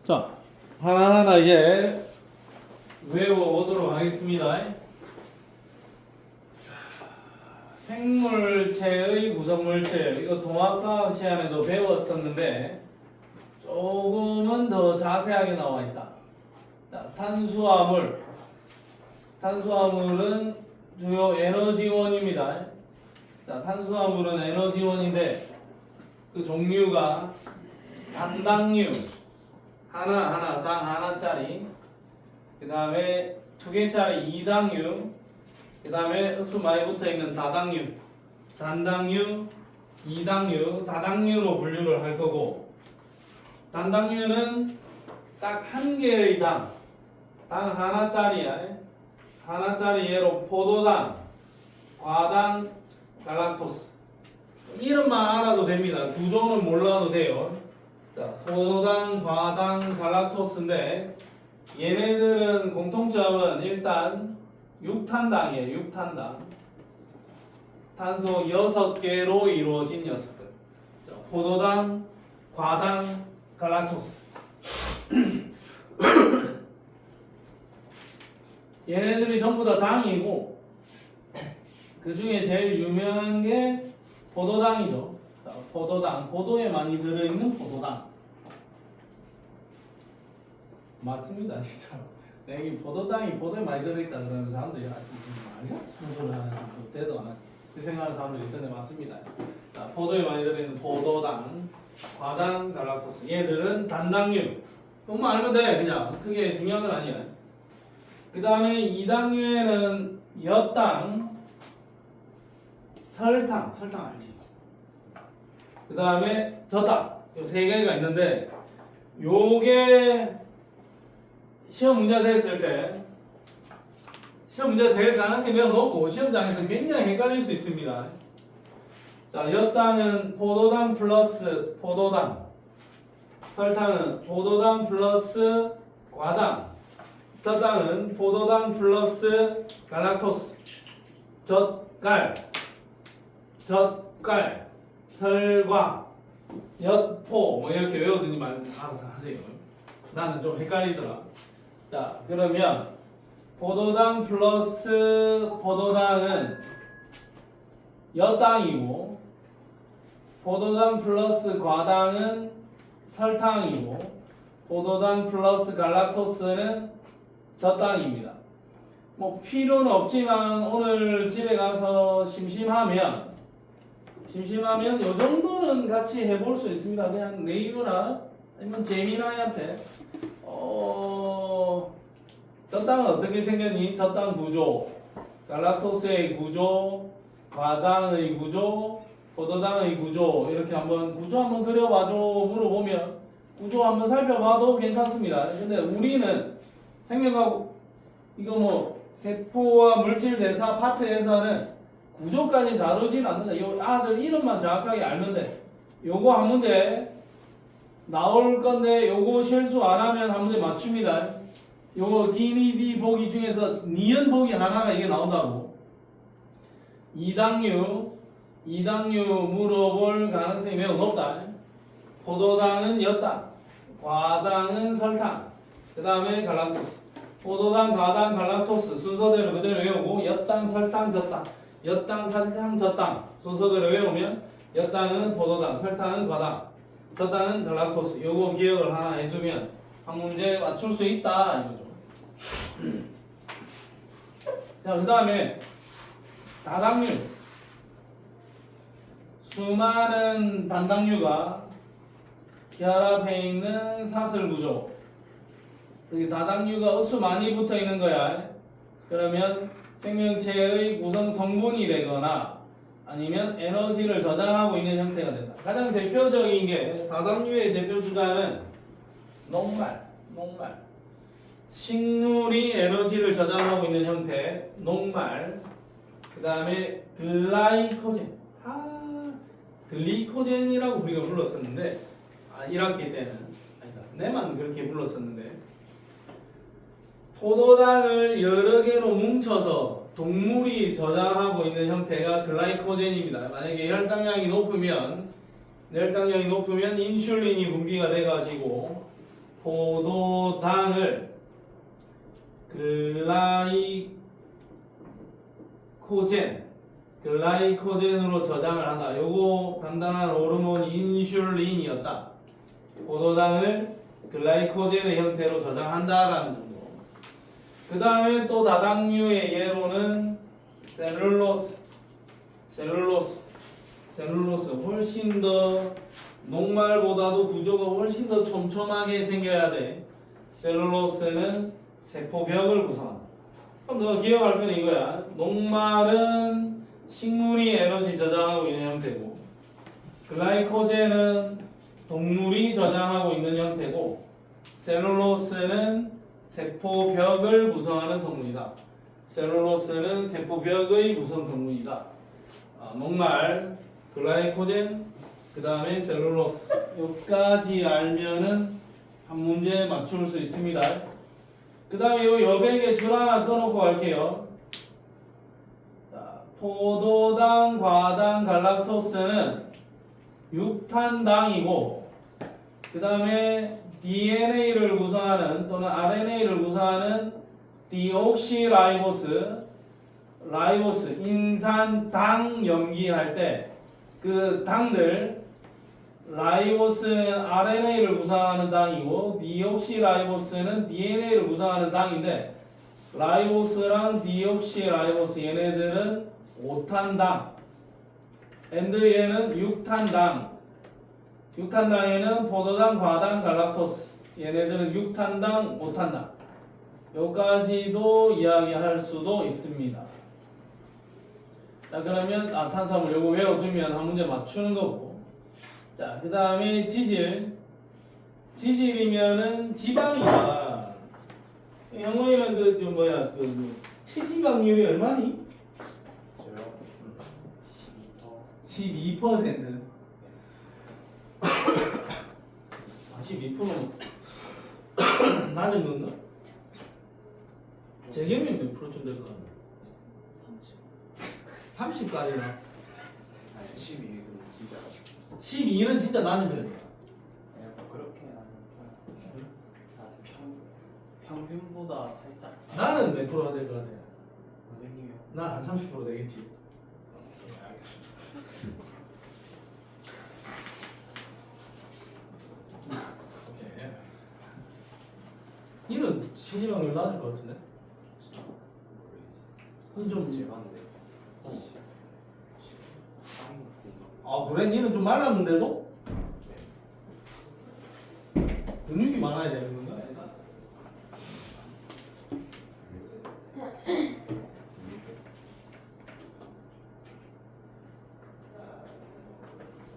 자, 하나하나 이제 외워보도록 하겠습니다. 생물체의 구성물질, 이거 동학과학 시간에도 배웠었는데 조금은 더 자세하게 나와 있다. 자, 탄수화물은 주요 에너지원입니다. 자, 탄수화물은 에너지원인데 그 종류가 단당류 하나 당 하나짜리, 그 다음에 2개짜리 2당류, 그 다음에 흡수 많이 붙어있는 다당류, 단당류, 2당류, 다당류로 분류를 할 거고, 단당류는 딱 한 개의 당 하나짜리야. 하나짜리 예로 포도당, 과당, 갈락토스. 이름만 알아도 됩니다. 구조는 몰라도 돼요. 자, 포도당, 과당, 갈락토스인데 얘네들은 공통점은 일단 6탄당이에요. 6탄당. 탄소 6개로 이루어진 6개. 자, 포도당, 과당, 갈락토스. 얘네들이 전부 다 당이고 그 중에 제일 유명한 게 포도당이죠. 자, 포도당, 포도에 많이 들어있는 포도당. 맞습니다, 진짜로. 여기 포도당이 포도에 많이 들어있다 그러면 사람들이 아니야? 무슨 하는 대도 안 하지. 그 생각하는 사람들이 있던데 맞습니다. 자, 포도에 많이 들어있는 포도당, 과당, 갈락토스. 얘들은 단당류. 그것만 알면 돼, 그냥. 크게 중요한 건 아니야. 그 다음에 2당류에는 엿당, 설탕 알지? 그 다음에 젖당. 요 세 개가 있는데 요게 시험 문제 됐을 때 시험 문제 될 가능성이 매우 높고 시험장에서 굉장히 헷갈릴 수 있습니다. 자, 엿당은 포도당 플러스 포도당, 설탕은 포도당 플러스 과당, 젖당은 포도당 플러스 갈락토스, 젖갈, 설과, 엿포 뭐 이렇게 외우더니 말고 알아서 하세요. 나는 좀 헷갈리더라. 자, 그러면 포도당 플러스 포도당은 엿당이고, 포도당 플러스 과당은 설탕이고, 포도당 플러스 갈락토스는 젖당입니다. 뭐 필요는 없지만 오늘 집에 가서 심심하면 요 정도는 같이 해볼 수 있습니다. 그냥 네이버나 아니면 제미나이한테 젖당은 어떻게 생겼니? 젖당 구조, 갈락토스의 구조, 과당의 구조, 포도당의 구조, 이렇게 구조 한번 그려봐줘 물어보면 구조 한번 살펴봐도 괜찮습니다. 근데 우리는 생명과학 이거 뭐 세포와 물질 대사 파트에서는 구조까지 다루진 않는다. 요 아들 이름만 정확하게 알면 돼. 요거 한 문제 나올 건데 요거 실수 안 하면 한 문제 맞춥니다. 요거 D 보기 중에서 니은 보기 하나가 이게 나온다고. 2당류 물어볼 가능성이 매우 높다. 포도당은 엿당, 과당은 설탕, 그 다음에 갈락토스. 포도당, 과당, 갈락토스 순서대로 그대로 외우고 엿당, 설탕, 젖당, 엿당, 설탕, 젖당 순서대로 외우면 엿당은 포도당, 설탕은 과당, 젖당은 갈락토스. 요거 기억을 하나 해주면 한 문제 맞출 수 있다 이거죠. 자, 그 다음에 다당류. 수많은 단당류가 결합해 있는 사슬 구조. 여기 다당류가 억수 많이 붙어 있는 거야. 그러면 생명체의 구성 성분이 되거나 아니면 에너지를 저장하고 있는 형태가 된다. 가장 대표적인 게 다당류의 대표 주자는 녹말. 식물이 에너지를 저장하고 있는 형태, 녹말. 그 다음에 글라이코젠. 글리코젠이라고 우리가 불렀었는데 1학기 때는 아니다. 내만 그렇게 불렀었는데 포도당을 여러 개로 뭉쳐서 동물이 저장하고 있는 형태가 글라이코젠입니다. 만약에 혈당량이 높으면 인슐린이 분비가 돼가지고 포도당을 글라이코젠으로 저장을 한다. 요거 담당한 호르몬이 인슐린이었다. 포도당을 글라이코젠의 형태로 저장한다라는 정도. 그 다음에 또 다당류의 예로는 셀룰로스 훨씬 더 녹말보다도 구조가 훨씬 더 촘촘하게 생겨야 돼. 셀룰로스는 세포벽을 구성한다. 그럼 너 기억할 건 이거야. 녹말은 식물이 에너지 저장하고 있는 형태고, 글라이코젠은 동물이 저장하고 있는 형태고, 셀룰로스는 세포벽을 구성하는 성분이다. 셀룰로스는 세포벽의 구성 성분이다. 녹말, 글라이코젠, 그 다음에 셀룰로스. 여기까지 알면은 한 문제 맞출 수 있습니다. 그 다음에 이 여백에 줄 하나 꺼놓고 갈게요. 자, 포도당, 과당, 갈락토스는 육탄당이고, 그 다음에 DNA를 구성하는 또는 RNA를 구성하는 디옥시라이보스, 인산당 염기할 때 그 당들, 라이보스는 RNA를 구성하는 당이고 디옥시라이보스는 DNA를 구성하는 당인데, 라이보스랑 디옥시라이보스 얘네들은 5탄당, 얘는 6탄당에는 포도당, 과당, 갈락토스, 얘네들은 6탄당, 5탄당. 여기까지도 이야기할 수도 있습니다. 자, 그러면 탄수화물 요거 외워두면 한 문제 맞추는 거고. 자, 그 다음에 지질이면은 지방이다. 영어에는 체지방률이 얼마니? 저요? 12%. 12%는 낮은 건가? 재겸이 몇 프로쯤 될 것 같나? 30까지나. 아니 12는 진짜 12는 진짜 낮은 편이야. 약간 그렇게 하는 편. 아직 평균보다 살짝. 나는 몇 프로가 될 것 같아? 선생님이요? 난 한 30% 되겠지. 네, 알겠습니다. 오케이, 알겠습니다. 니는 체지방률 낮을 것 같은데? 진짜 모르겠어요. 그건 좀 제반데. 그래? 니는 좀 말랐는데도? 근육이 많아야 되는 건가?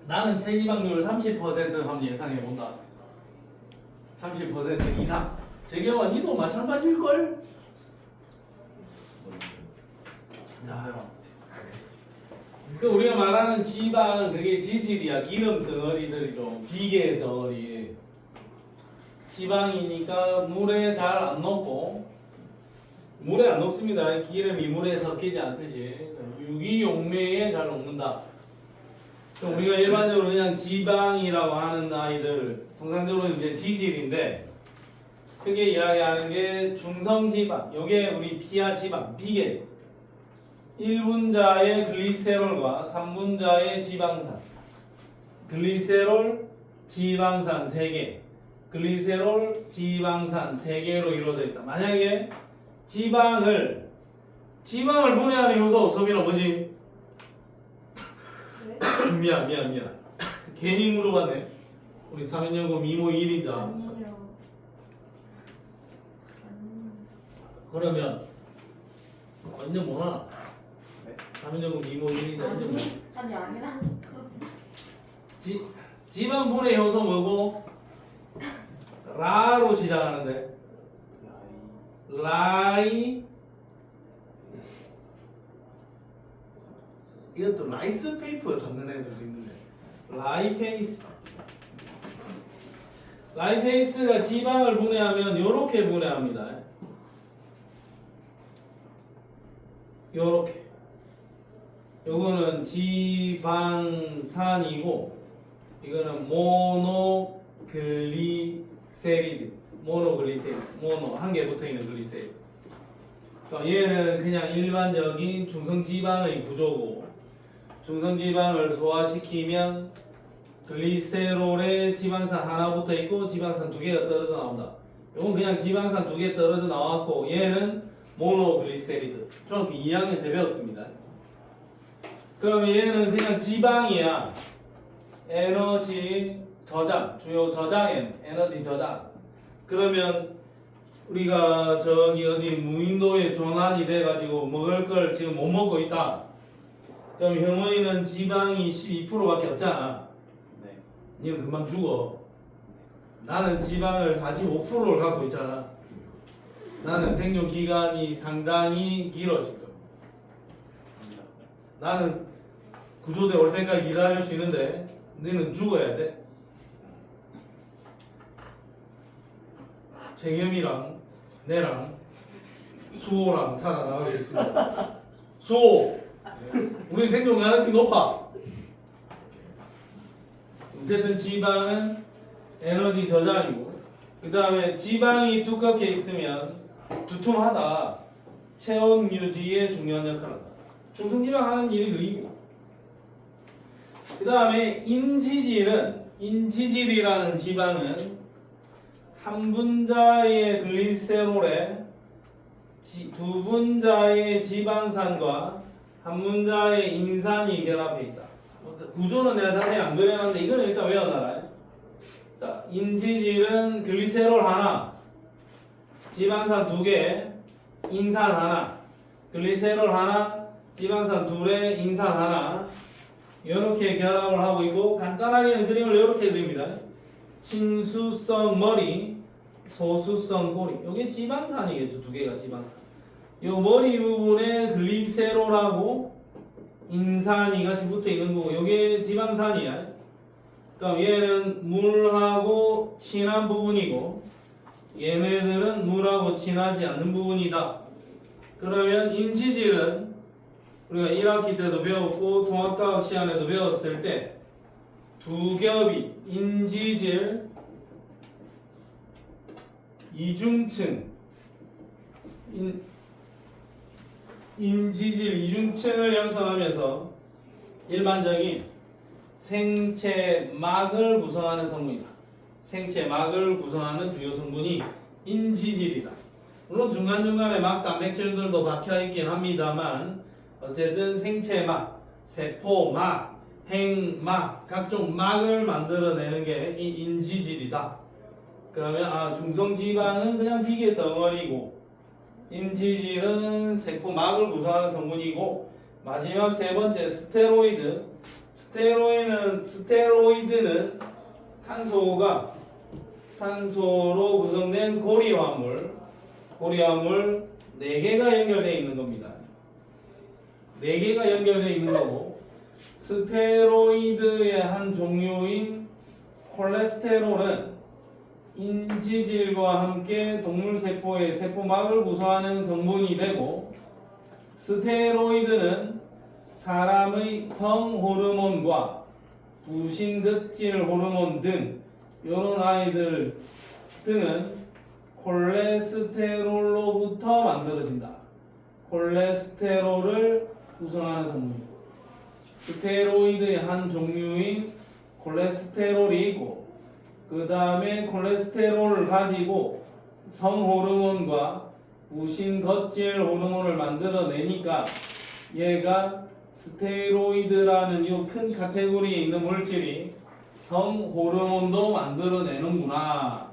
나는 체지방률 30% 한번 예상해 본다. 30% 이상. 재경아, 니도 마찬가지일걸? 자, 그 우리가 말하는 지방은 그게 지질이야. 기름 덩어리들이죠. 비계 덩어리. 지방이니까 물에 잘 안 녹고, 물에 안 녹습니다. 기름이 물에 섞이지 않듯이 유기용매에 잘 녹는다. 그럼 우리가 일반적으로 그냥 지방이라고 하는 아이들, 통상적으로 이제 지질인데, 크게 이야기하는 게 중성지방, 요게 우리 피하 지방, 비계. 1분자의 글리세롤과 3분자의 지방산. 글리세롤, 지방산 3개. 글리세롤, 지방산 3개로 이루어져 있다. 만약에 지방을 분해하는 요소, 서빈아 뭐지? 네? 미안. 괜히 물어봤네. 우리 3년연금 미모 1인자. 아니요. 그러면 완전 뭐나? 네? 3년연금 미모 1인자 완전 뭐? 아니 아니라. 지방 분해 요소 뭐고? 라로 시작하는데. 라이. 이것도 라이스 페이퍼 섞는 애들도 있는데. 라이페이스가 지방을 분해하면 요렇게 분해합니다. 요렇게. 요거는 지방산이고, 이거는 모노글리세리드. 모노글리세리드. 모노 한 개 붙어 있는 글리세리드. 얘는 그냥 일반적인 중성지방의 구조고, 중성지방을 소화시키면 글리세롤에 지방산 하나 붙어 있고 지방산 두 개가 떨어져 나온다. 이건 그냥 지방산 두 개 떨어져 나왔고, 얘는 모노글리세리드. 중학교 2학년 때 배웠습니다. 그럼 얘는 그냥 지방이야. 에너지 저장, 주요 저장 에너지 저장. 그러면 우리가 저기 어디 무인도에 전환이 돼가지고 먹을 걸 지금 못 먹고 있다. 그럼 형원이는 지방이 12%밖에 없잖아. 네. 니는 금방 죽어. 나는 지방을 45%를 갖고 있잖아. 나는 생존 기간이 상당히 길어질 거야. 갑니다. 나는 구조대 올 때까지 기다릴 수 있는데 너는 죽어야 돼. 재겸이랑 내랑 수호랑 살아나갈 수 있습니다. 수호, 우리 생존 가능성이 높아. 어쨌든 지방은 에너지 저장이고, 그 다음에 지방이 두껍게 있으면 두툼하다. 체온 유지에 중요한 역할을 한다. 중성지방 하는 일이 그이고. 그 다음에 인지질이라는 지방은 한 분자의 글리세롤에 두 분자의 지방산과 한 분자의 인산이 결합해 있다. 구조는 내가 자세히 안 그려놨는데 이거는 일단 외워놔라. 자, 인지질은 글리세롤 하나, 지방산 두 개, 인산 하나, 글리세롤 하나, 지방산 둘에 인산 하나, 이렇게 결합을 하고 있고, 간단하게는 그림을 이렇게 그립니다. 친수성 머리, 소수성 꼬리. 이게 지방산이겠죠. 두 개가 지방산. 이 머리 부분에 글리세롤하고 인산이 같이 붙어 있는 거고, 이게 지방산이야. 그럼 얘는 물하고 친한 부분이고, 얘네들은 물하고 친하지 않는 부분이다. 그러면 인지질은 우리가 1학기 때도 배웠고 통합과학 시간에도 배웠을 때 두 겹이 인지질 이중층 인지질 이중층을 형성하면서 일반적인 생체막을 구성하는 성분이다. 생체막을 구성하는 주요 성분이 인지질이다. 물론 중간중간에 막 단백질들도 박혀있긴 합니다만 어쨌든 생체막, 세포막, 핵막, 각종 막을 만들어내는 게 이 인지질이다. 그러면 중성지방은 그냥 기계 덩어리고 인지질은 세포막을 구성하는 성분이고, 마지막 세 번째 스테로이드는 탄소로 구성된 고리화물 4개가 연결되어 있는 겁니다. 4개가 연결되어 있는 거고, 스테로이드의 한 종류인 콜레스테롤은 인지질과 함께 동물세포의 세포막을 구성하는 성분이 되고, 스테로이드는 사람의 성호르몬과 부신급질 호르몬 등 이런 아이들 등은 콜레스테롤로부터 만들어진다. 콜레스테롤을 구성하는 성분이고, 스테로이드의 한 종류인 콜레스테롤이 있고, 그 다음에 콜레스테롤을 가지고 성호르몬과 부신거칠 호르몬을 만들어내니까 얘가 스테로이드라는 이 큰 카테고리에 있는 물질이 성호르몬도 만들어내는구나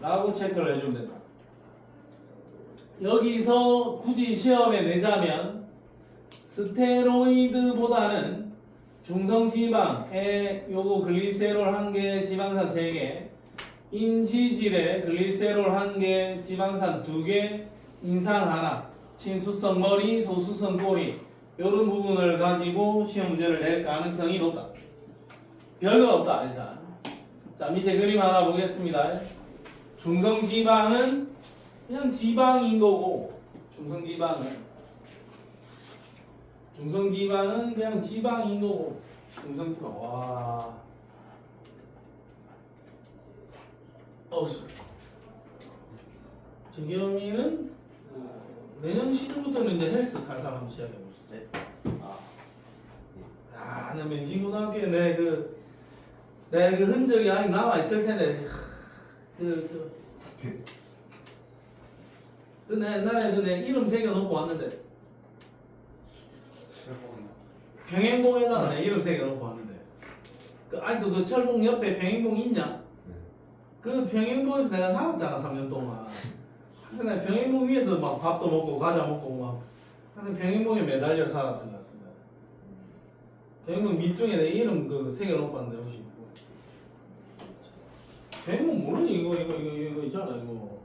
라고 체크를 해주면 된다. 여기서 굳이 시험에 내자면 스테로이드보다는 중성지방에 요거 글리세롤 1개, 지방산 3개, 인지질에 글리세롤 1개, 지방산 2개, 인산 하나, 친수성 머리, 소수성 꼬리 요런 부분을 가지고 시험 문제를 낼 가능성이 높다. 별거 없다 일단. 자, 밑에 그림 하나 보겠습니다. 중성지방은 그냥 지방인 거고, 중성지방은 그냥 지방인 거고, 중성지방. 와. 재경이는 내년 시즌부터는 이제 헬스 살살 한번 시작해 봅시다. 네. 아. 아, 나 맹신고등학교에 내 그 흔적이 아직 남아 있을 텐데. 내 옛날에 내 이름 새겨 놓고 왔는데 병행봉에다가 내 이름 새겨 놓고 왔는데. 아직도 그 철봉 옆에 병행봉 있냐? 그 병행봉에서 내가 살았잖아 3년 동안. 그래서 내가 병행봉 위에서 막 밥도 먹고 과자 먹고 막 항상 병행봉에 매달려 살았던 것 같습니다. 병행봉 밑둥에 내 이름 그 새겨 놓고 왔는데 혹시 병행봉 모르니 이거 있잖아 이거.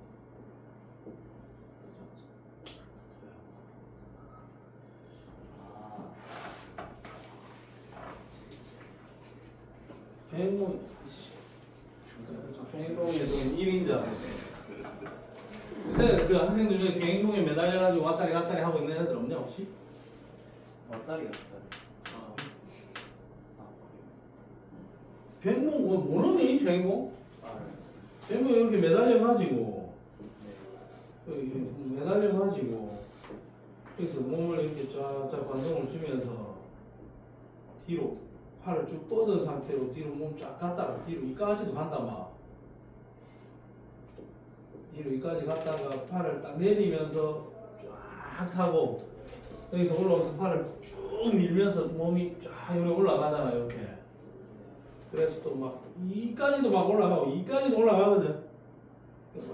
병행봉에서 1인자. 요새 그 학생들 중에 병행봉에 매달려가지고 왔다리 갔다리 하고 있는 애들 없냐 혹시? 왔다리 갔다리. 병행봉 뭐 모르니 병행봉? 아. 병행봉 이렇게 매달려가지고 네. 매달려가지고 그래서 몸을 이렇게 쫙쫙 반동을 주면서 뒤로 팔을 쭉 뻗은 상태로 뒤로 몸 쫙 갔다가 뒤로 이까지도 간다 막 뒤로 이까지 갔다가 팔을 딱 내리면서 쫙 타고 여기서 올라오면서 팔을 쭉 밀면서 몸이 쫙 여기 올라가잖아 이렇게. 그래서 또 막 이까지도 막 올라가고 이까지도 올라가거든.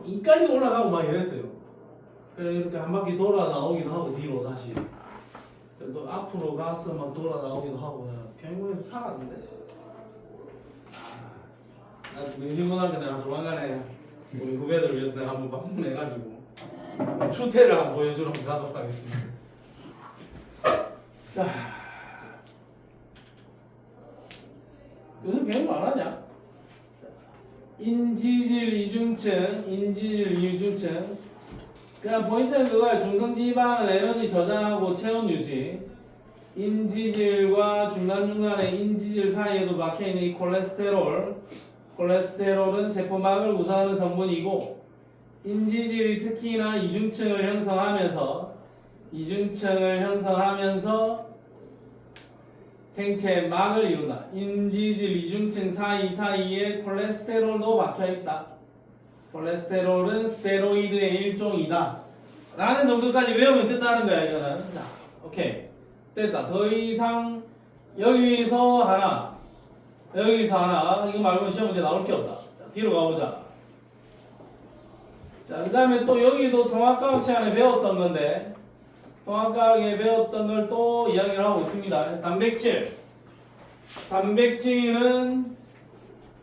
이까지도 올라가고 막 이랬어요. 그래 이렇게 한 바퀴 돌아 나오기도 하고 뒤로 다시 또 앞으로 가서 막 돌아 나오기도 하고 병원에서 살았는데. 나 명신고등학교 내가 조만간에 우리 후배들 위해서 내가 한번 방문해가지고 추태를 한번 보여주러 가도록 하겠습니다. 자, 요새 병원 안 하냐? 인지질 이중층. 그냥 포인트는 그거야. 중성지방은 에너지 저장하고 체온 유지. 인지질과 중간중간에 인지질 사이에도 막혀있는 이 콜레스테롤은 세포막을 구성하는 성분이고, 인지질이 특히나 이중층을 형성하면서 생체 막을 이룬다. 인지질 이중층 사이에 콜레스테롤도 박혀있다. 콜레스테롤은 스테로이드의 일종이다. 라는 정도까지 외우면 끝나는 거야 이거는. 자, 오케이. 됐다. 더 이상 여기서 하나 이거 말고 시험 문제 나올 게 없다. 자, 뒤로 가보자. 자, 그 다음에 또 여기도 통합과학 시간에 배웠던 건데 통합과학에 배웠던 걸 또 이야기를 하고 있습니다. 단백질은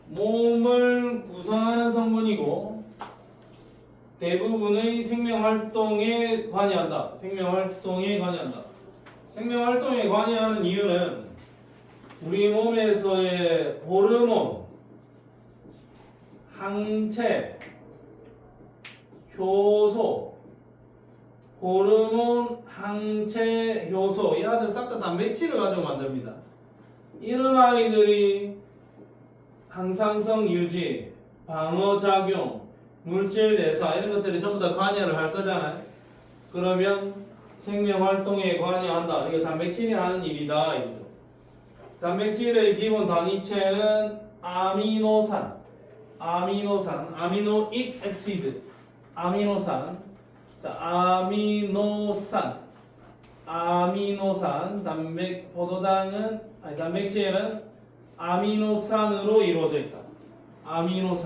몸을 구성하는 성분이고 대부분의 생명활동에 관여한다. 생명활동에 관여하는 이유는 우리 몸에서의 호르몬, 항체, 효소, 이 아들 싹 다 단백질을 가지고 만듭니다. 이런 아이들이 항상성 유지, 방어작용, 물질 대사 이런 것들이 전부 다 관여를 할 거잖아요. 그러면 생명활동에 관여한다. 이거 단백질이 하는 일이다 이거죠. 단백질의 기본 단위체는 아미노산, 아미노익 애시드, 자, 아미노산, 단백질은 아미노산으로 이루어져 있다. 아미노익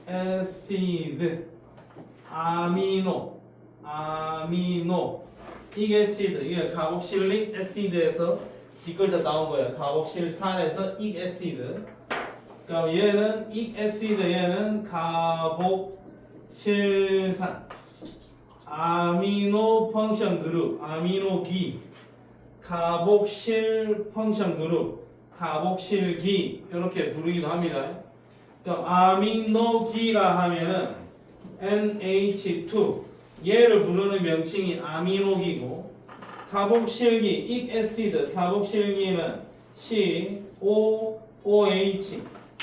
애시드, 아미노익 애시드, 이게 카복실릭 애시드에서 뒷글자 나온 거야. 카복실산에서 익 애시드. 그럼 얘는 익 애시드, 얘는 카복실산. 아미노 펑션 그룹, 아미노기, 카복실 펑션 그룹, 카복실기 이렇게 부르기도 합니다. 그럼 아미노기라 하면은 NH2 얘를 부르는 명칭이 아미노기고, 카복실기 익 애시드 카복실기는 COOH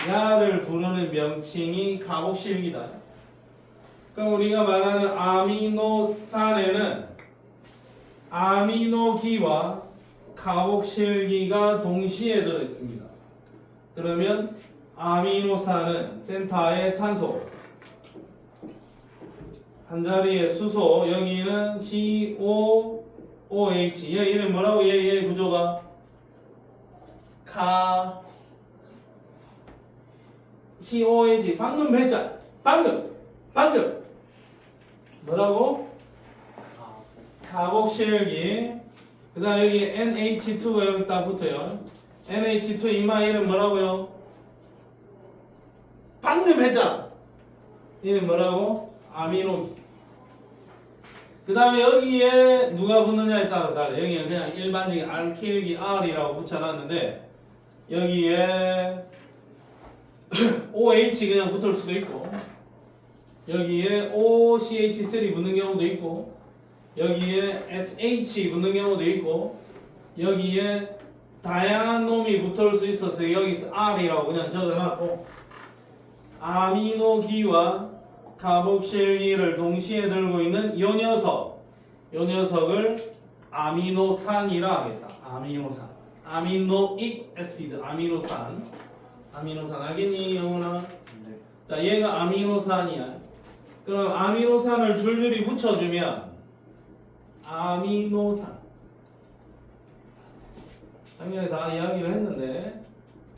야를 부르는 명칭이 가복실기다. 그럼 우리가 말하는 아미노산에는 아미노기와 가복실기가 동시에 들어있습니다. 그러면 아미노산은 센터에 탄소, 한 자리에 수소, 여기는 COOH. 얘는 뭐라고? 얘 구조가 COOH. 방금 했잖아. 방금 뭐라고? 가복실기. 그 다음 여기 NH2가 여기 딱 붙어요. NH2 이마 얘는 뭐라고요? 방금 했잖아. 얘는 뭐라고? 아미노. 그 다음에 여기에 누가 붙느냐에 따라 달라요. 여기는 그냥 일반적인 알킬기 R이라고 붙여놨는데 여기에 OH 그냥 붙을 수도 있고 여기에 OCH3 붙는 경우도 있고 여기에 SH 붙는 경우도 있고 여기에 다양한 놈이 붙을 수 있어서 여기서 R이라고 그냥 적어놨고 아미노기와 가복실기를 동시에 들고 있는 요 녀석을 아미노산이라 하겠다. 아미노산. 아미노익 애시드. 아미노산 알겠니 영훈아? 네. 자 얘가 아미노산이야. 그럼 아미노산을 줄줄이 붙여주면 아미노산. 작년에 다 이야기를 했는데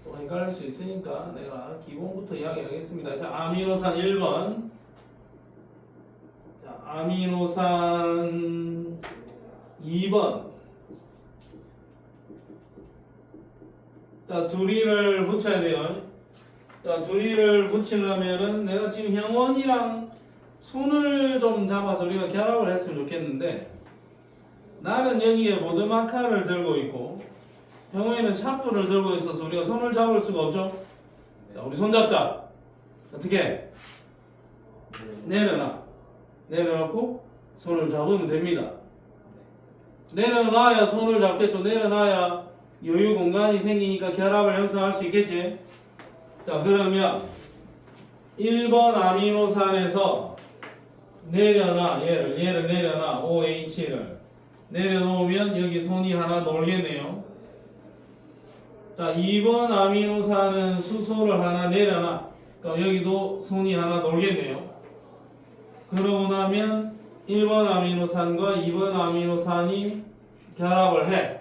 또 헷갈릴 수 있으니까 내가 기본부터 이야기하겠습니다. 자 아미노산 1번. 자 아미노산 2번. 자 둘이를 붙여야 돼요. 자 둘이를 붙이려면은 내가 지금 형원이랑 손을 좀 잡아서 우리가 결합을 했으면 좋겠는데 나는 여기에 보드마카를 들고 있고 형원이는 샤프를 들고 있어서 우리가 손을 잡을 수가 없죠. 자 우리 손 잡자. 어떻게? 내려놓고 손을 잡으면 됩니다. 내려놔야 손을 잡겠죠. 내려놔야 여유 공간이 생기니까 결합을 형성할 수 있겠지. 자 그러면 1번 아미노산에서 내려놔 얘를 내려놔 OH를 내려놓으면 여기 손이 하나 놀겠네요. 자 2번 아미노산은 수소를 하나 내려놔. 그럼 여기도 손이 하나 놀겠네요. 그러고 나면 1번 아미노산과 2번 아미노산이 결합을 해.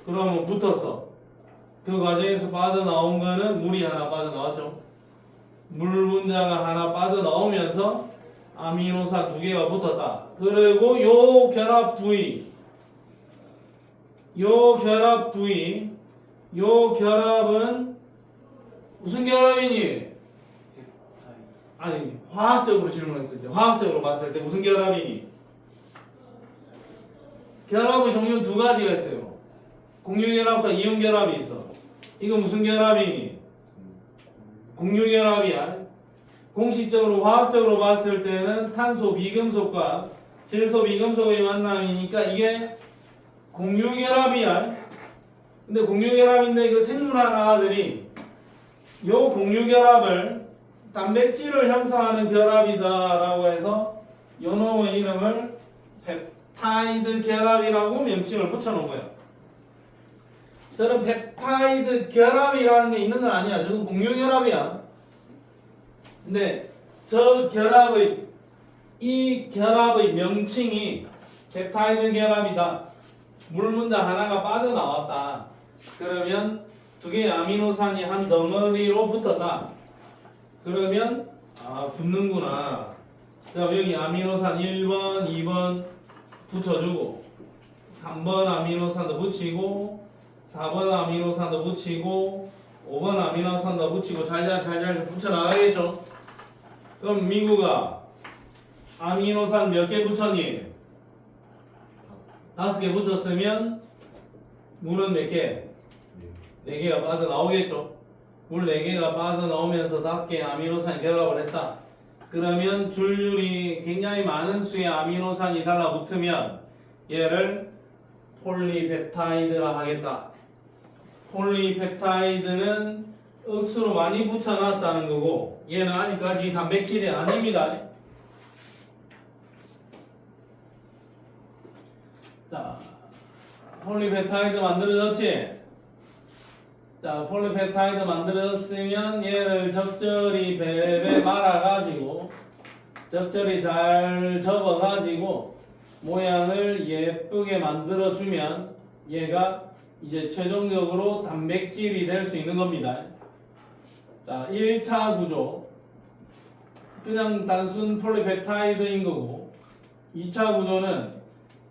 그러면 붙었어. 그 과정에서 빠져나온 거는 물이 하나 빠져나왔죠. 물 분자가 하나 빠져나오면서 아미노산 두 개가 붙었다. 그리고 요 결합 부위 요 결합은 무슨 결합이니? 아니 화학적으로 질문했을 때 화학적으로 봤을 때 무슨 결합이니? 결합의 종류는 두 가지가 있어요. 공유결합과 이온결합이 있어. 이거 무슨 결합이니? 공유결합이야. 공식적으로 화학적으로 봤을 때는 탄소 비금속과 질소 비금속의 만남이니까 이게 공유결합이야. 근데 공유결합인데 그 생물하나들이 요 공유결합을 단백질을 형성하는 결합이다라고 해서 요 놈의 이름을 펩타이드 결합이라고 명칭을 붙여놓은 거예요. 저는 펩타이드 결합이라는 게 있는 건 아니야. 저건 공유결합이야. 근데 이 결합의 명칭이 펩타이드 결합이다. 물 문자 하나가 빠져나왔다. 그러면 두 개의 아미노산이 한 덩어리로 붙었다. 그러면 붙는구나. 그럼 여기 아미노산 1번, 2번 붙여주고 3번 아미노산도 붙이고 4번 아미노산도 붙이고 5번 아미노산도 붙이고 잘 붙여나가겠죠. 그럼 미국아 아미노산 몇 개 붙였니? 5개 붙였으면 물은 몇 개? 4개가 빠져나오겠죠. 물 4개가 빠져나오면서 5개의 아미노산이 결합을 했다. 그러면 줄줄이 굉장히 많은 수의 아미노산이 달라붙으면 얘를 폴리펩타이드라 하겠다. 폴리펩타이드는 억수로 많이 붙여놨다는 거고 얘는 아직까지 단백질이 아닙니다. 자, 폴리페타이드 만들어졌지? 자, 폴리페타이드 만들어졌으면 얘를 적절히 베베 말아가지고 적절히 잘 접어가지고 모양을 예쁘게 만들어주면 얘가 이제 최종적으로 단백질이 될 수 있는 겁니다. 자, 1차 구조 그냥 단순 폴리페타이드인 거고 2차 구조는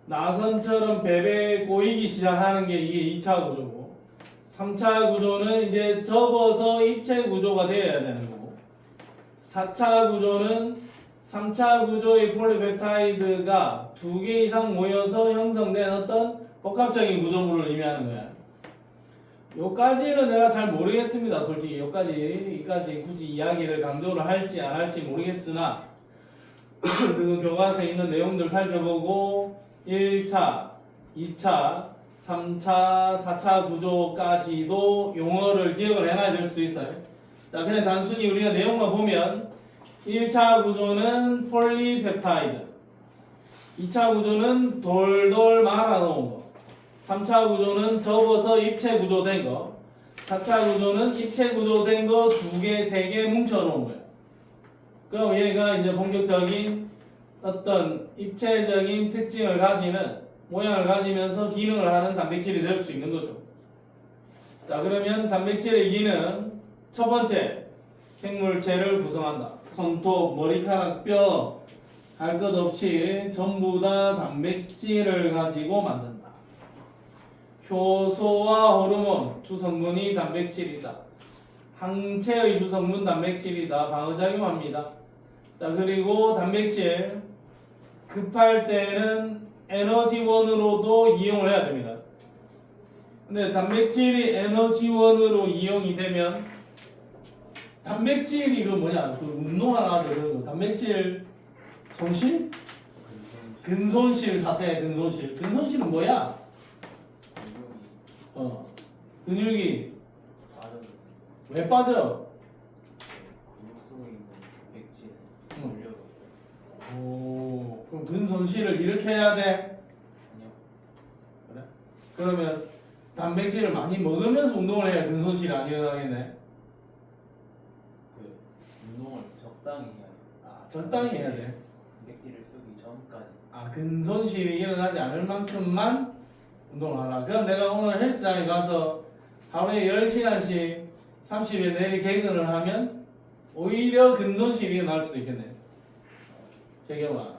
나선처럼 베베 꼬이기 시작하는 게 이게 2차 구조고 3차 구조는 이제 접어서 입체 구조가 되어야 되는 거고 4차 구조는 3차 구조의 폴리페타이드가 2개 이상 모여서 형성된 어떤 복합적인 구조물을 의미하는 거야. 요까지는 내가 잘 모르겠습니다. 솔직히 여기까지 굳이 이야기를 강조를 할지 안 할지 모르겠으나 그 교과서에 있는 내용들 살펴보고 1차, 2차, 3차, 4차 구조까지도 용어를 기억을 해놔야 될 수도 있어요. 자, 그냥 단순히 우리가 내용만 보면 1차 구조는 폴리펩타이드, 2차 구조는 돌돌 말아놓은 거, 3차 구조는 접어서 입체 구조된 거, 4차 구조는 입체 구조된 거 2개, 3개 뭉쳐놓은 거예요. 그럼 얘가 이제 본격적인 어떤 입체적인 특징을 가지는 모양을 가지면서 기능을 하는 단백질이 될 수 있는 거죠. 자, 그러면 단백질의 기능 첫 번째, 생물체를 구성한다. 손톱, 머리카락, 뼈 할 것 없이 전부 다 단백질을 가지고 만든다. 효소와 호르몬, 주성분이 단백질이다. 항체의 주성분 단백질이다. 방어작용합니다. 자, 그리고 단백질 급할 때는 에너지원으로도 이용을 해야 됩니다. 근데 단백질이 에너지원으로 이용이 되면 단백질이 그 뭐냐 그 운동하나 하죠. 단백질 손실? 근손실 사태. 근손실은 뭐야? 근육이 왜 빠져? 근육 속에 있는 백질 응. 올려서 오, 그럼 근손실을 이렇게 해야 돼? 아니요. 그래? 그러면 단백질을 많이 먹으면서 운동을 해야 근손실이 안 일어나겠네. 그 운동을 적당히 해야 돼요. 아, 적당히 해야 돼. 백질을 쓰기 전까지. 아, 근손실이 일어나지 않을 만큼만 운동을 하라. 그럼 내가 오늘 헬스장에 가서 하루에 10시간씩 30일 내리 개근을 하면 오히려 근손실이 일어날 수도 있겠네. 재경아,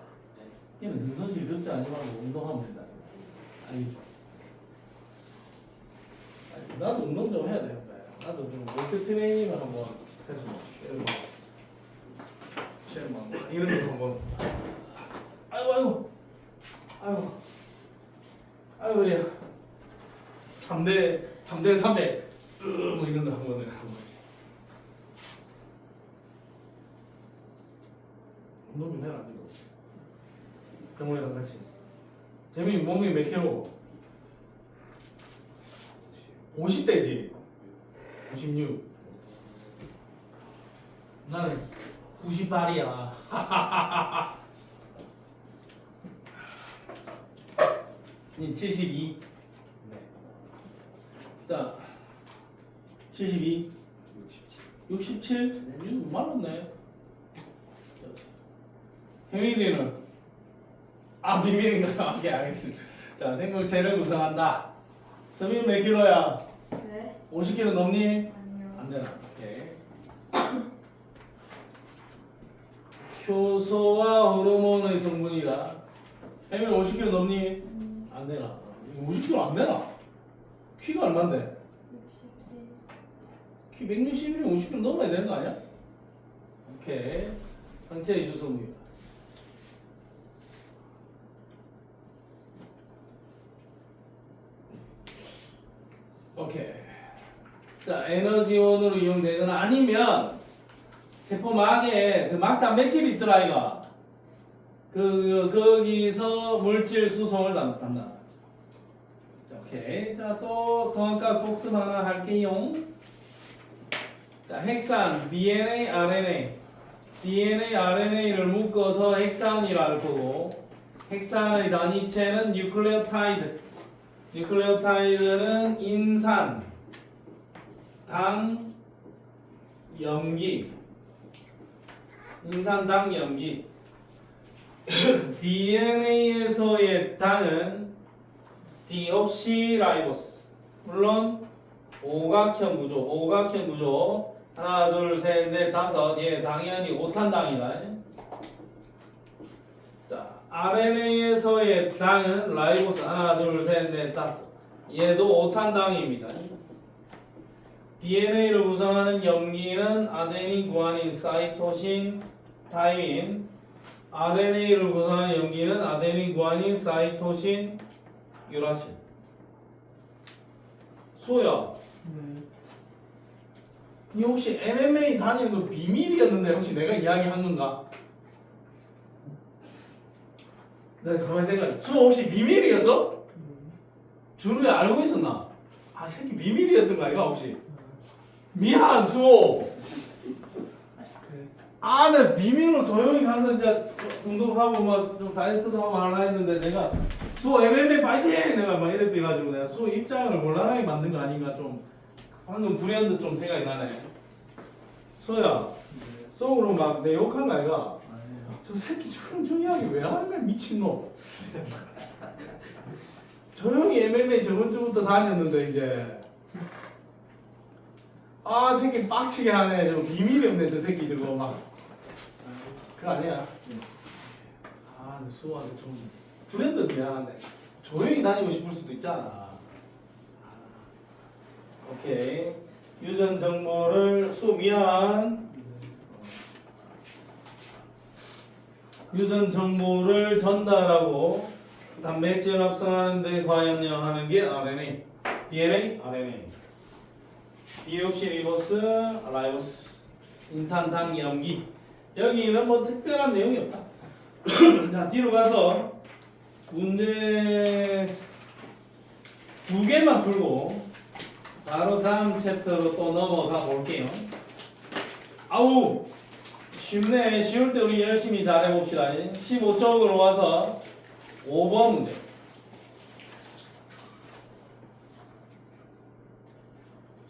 얘는 근손실 걱정 하지 말고 운동하면 된다. 알겠죠? 아니, 나도 운동 좀 해야 돼. 나도 좀 웨이트 트레이닝을 한번 해서 쉐르만 이런 거 한번. 아이고 우리야 3대 300 뭐 이런 거 한번 운동 좀 해라 이거. 병원이랑 같이. 재민이 몸이 몇 킬로? 50대지. 56. 나는 98이야. 니 72. 네. 자, 72. 67? 이거 말랐네. 혜민이는 아 비밀인가? 오케이 알겠습니다. 자, 생물체를 구성한다. 서민 몇 킬로야? 네? 50킬로 넘니? 아니요. 안 되나? 오케이. 효소와 호르몬의 성분이다. 혜민 50킬로 넘니? 안 되나? 50킬로 안 되나? 키가 얼만데? 67. 키 160이면 50킬로 넘어야 되는 거 아니야? 오케이. 상체의 주성분이다. 오케이. 자, 에너지원으로 이용되거나 아니면 세포막에 그 막단백질이 있더라 이거. 거기서 물질 수송을 담당다. 자, 오케이. 자, 또 동안값 복습 하나 할게요. 자, 핵산 DNA, RNA. DNA, RNA를 묶어서 핵산이라 할 거고 핵산의 단위체는 뉴클레오타이드. 뉴클레오타이드는 인산, 당, 염기. 인산, 당, 염기. DNA에서의 당은 디옥시라이보스. 물론 오각형 구조. 하나, 둘, 셋, 넷, 다섯. 얘 당연히 5탄당이다. 자, RNA에서의 당은 라이보스. 하나, 둘, 셋, 넷, 다섯. 얘도 5탄당입니다. DNA를 구성하는 염기는 아데닌, 구아닌, 사이토신, 타이민. RNA를 구성하는 염기는 아데닌, 구아닌, 사이토신, 유라신. 소야, 이 혹시 MMA 다니는 거 비밀이었는데 혹시 내가 이야기한 건가? 내가 가만히 생각해. 수 혹시 비밀이었어? 준우야 알고 있었나? 아 새끼 비밀이었던 거 아이가 혹시? 미안 수호. 아, 내 비밀로 조용히 가서 이제 운동하고 막 좀 다이어트도 하고 하려 했는데 내가 수호 MMA 파이팅! 내가 막 이렇게 해가지고 내가 수호 입장을 곤란하게 만든 거 아닌가 좀 방금 불현듯 좀 생각이 나네. 수호야, 수호로 막 내 욕한 거 아이가? 아니에요. 저 새끼 조용히 하게 왜 하는 거야 미친놈. 조용히 MMA 저번 주부터 다녔는데 이제 아 새끼 빡치게 하네. 저 비밀이 없네 저 새끼 저거 막. 그거 아니야. 아 근데 수호한테 좀 불현듯 미안한데 조용히 다니고 싶을 수도 있잖아. 오케이. 유전 정보를 수호 미안. 유전 정보를 전달하고 단백질 합성하는데 과연하는 게 RNA, DNA, RNA. 디옥시리보스, 라이보스, 인산, 당, 염기. 여기는 뭐 특별한 내용이 없다. 자 뒤로 가서 문제 2개만 풀고 바로 다음 챕터로 또 넘어가 볼게요. 아우 쉽네. 쉬울 때 우리 열심히 잘해봅시다. 15쪽으로 와서 5번 문제.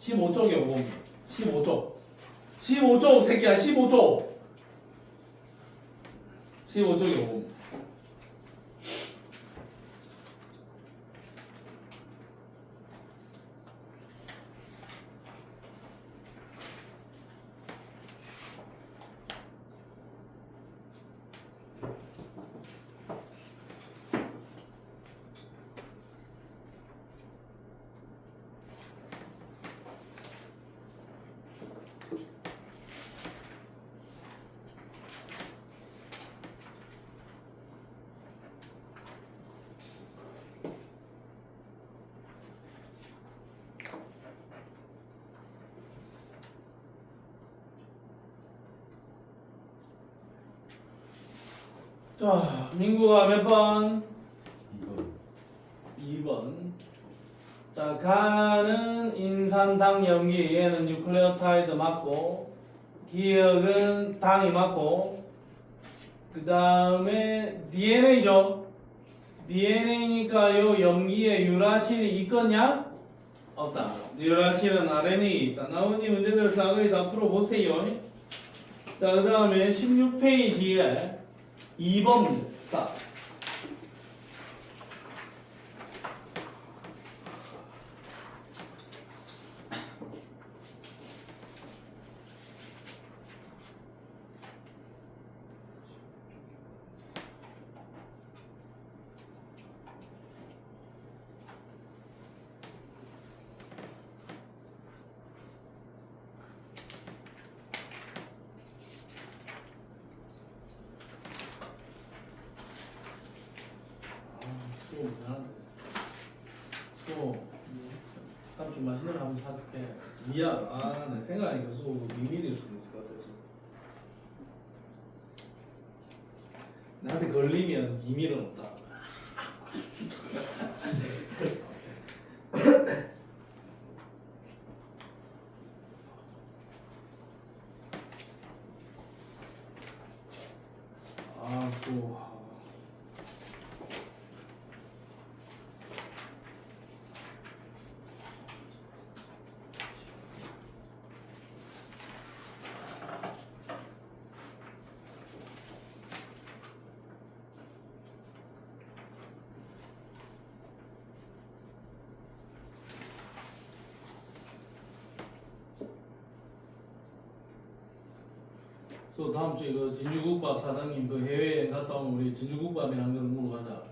15쪽이요 5번. 15쪽. 15쪽 새끼야 15쪽. 15쪽이요 5번. 자, 민구가 몇 번? 2번. 자, 가는 인산당 염기 얘는 뉴클레오타이드 맞고 기억은 당이 맞고 그 다음에 DNA죠. DNA니까 요 염기에 유라신이 있겠냐? 없다. 유라신은 RNA 있다. 나머지 문제들 싸그리 다 풀어보세요. 자, 그 다음에 16페이지에 2번 문제 스타트. 다음 주 맛있는 거 한번 사줄게. 미안. 아, 내 생각하니까 수고 비밀일 수도 있을 것 같아. 나한테 걸리면 비밀은 없다. 또 다음 주에 그 진주국밥 사장님 그 해외여행 갔다 오면 우리 진주국밥이랑 그런 거 먹으러 가자.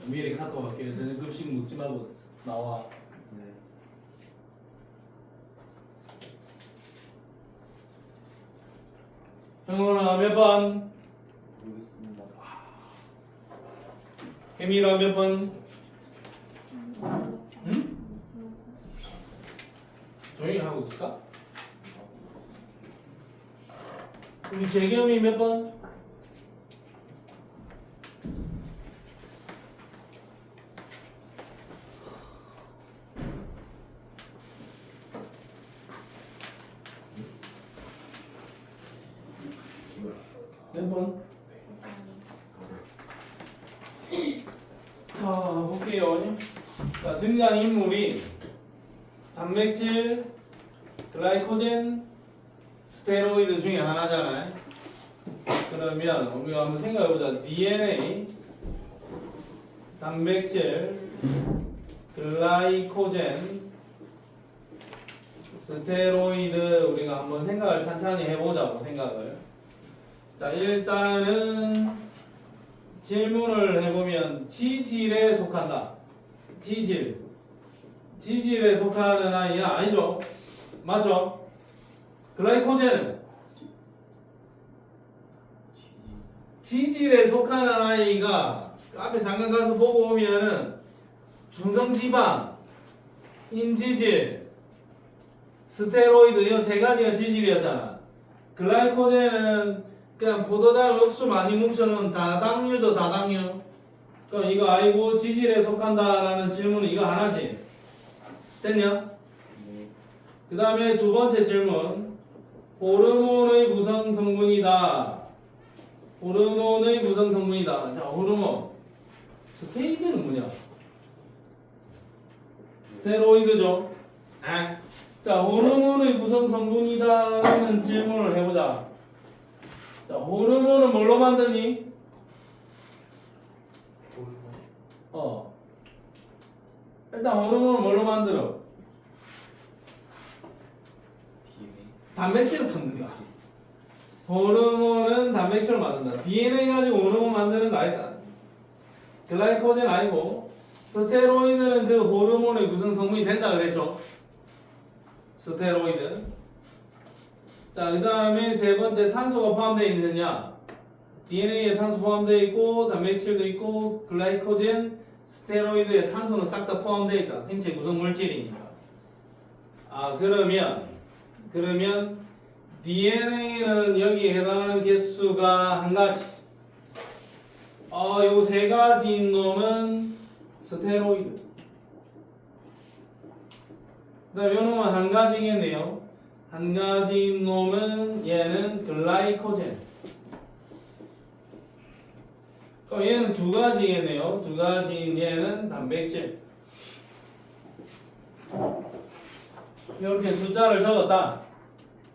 미리 카톡 할게. 저녁 급식 먹지 말고 나와. 네. 형원아 몇 번? 모르겠습니다. 혜미랑 몇 번? 응? 조용히 하고 있을까? 우리 재겸이 몇 번? 몇 번? 자, 볼게요. 자, 등장 인물이 단백질, 글라이코젠, 스테로이드 중에 하나잖아요. 그러면 우리가 한번 생각해보자. DNA, 단백질, 글라이코젠, 스테로이드 우리가 한번 생각을 찬찬히 해보자고 생각을. 자, 일단은 질문을 해보면 지질에 속한다. 지질에 속하는 아이야? 아니죠? 맞죠? 글라이코젠은 지질에 속하는 아이가 앞에 잠깐 가서 보고 오면은 중성지방, 인지질, 스테로이드 이 세 가지가 지질이었잖아. 글라이코젠은 그냥 포도당 억수 많이 뭉쳐놓은 다당류죠, 다당류. 그럼 이거 아이고 지질에 속한다라는 질문은 이거 하나지. 됐냐? 네. 그 다음에 두 번째 질문. 호르몬의 구성 성분이다. 호르몬의 구성 성분이다. 자, 호르몬. 스테이드는 뭐냐? 스테로이드죠. 아. 자, 호르몬의 구성 성분이다라는 질문을 해보자. 자, 호르몬은 뭘로 만드니? 호르몬. 일단 호르몬은 뭘로 만들어? DNA. 단백질을 만든다. 호르몬은 단백질을 만든다. DNA 가지고 호르몬 만드는 거 아니다. 글라이코젠 아니고 스테로이드는 그 호르몬의 구성 성분이 된다 그랬죠. 스테로이드. 자, 그 다음에 세 번째 탄소가 포함되어 있느냐? DNA에 탄소 포함되어 있고 단백질도 있고 글라이코젠, 스테로이드에 탄소는 싹 다 포함되어 있다. 생체 구성 물질이니까. 아, 그러면 DNA는 여기에 해당하는 개수가 한 가지. 요 세 가지인 놈은 스테로이드. 그 다음에 요 놈은 한 가지겠네요. 한 가지인 놈은 얘는 글라이코젠. 그럼 얘는 두 가지겠네요. 두 가지인 얘는 단백질. 이렇게 숫자를 적었다.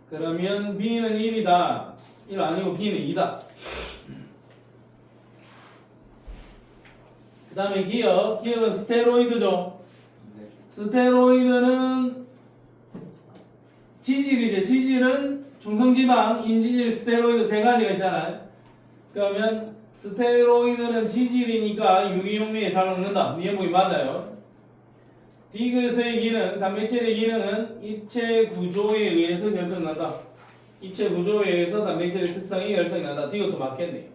그러면 B는 1이다. 1 아니고 B는 2다. 그 다음에 기억은 스테로이드죠. 네. 스테로이드는 지질이죠. 지질은 중성지방, 인지질, 스테로이드 세 가지가 있잖아요. 그러면 스테로이드는 지질이니까 유기용매에 잘 먹는다. 이 제목이 맞아요. 디귿의 기능, 단백질의 기능은 입체 구조에 의해서 결정난다. 입체 구조에 의해서 단백질의 특성이 결정난다. 디귿도 맞겠네요.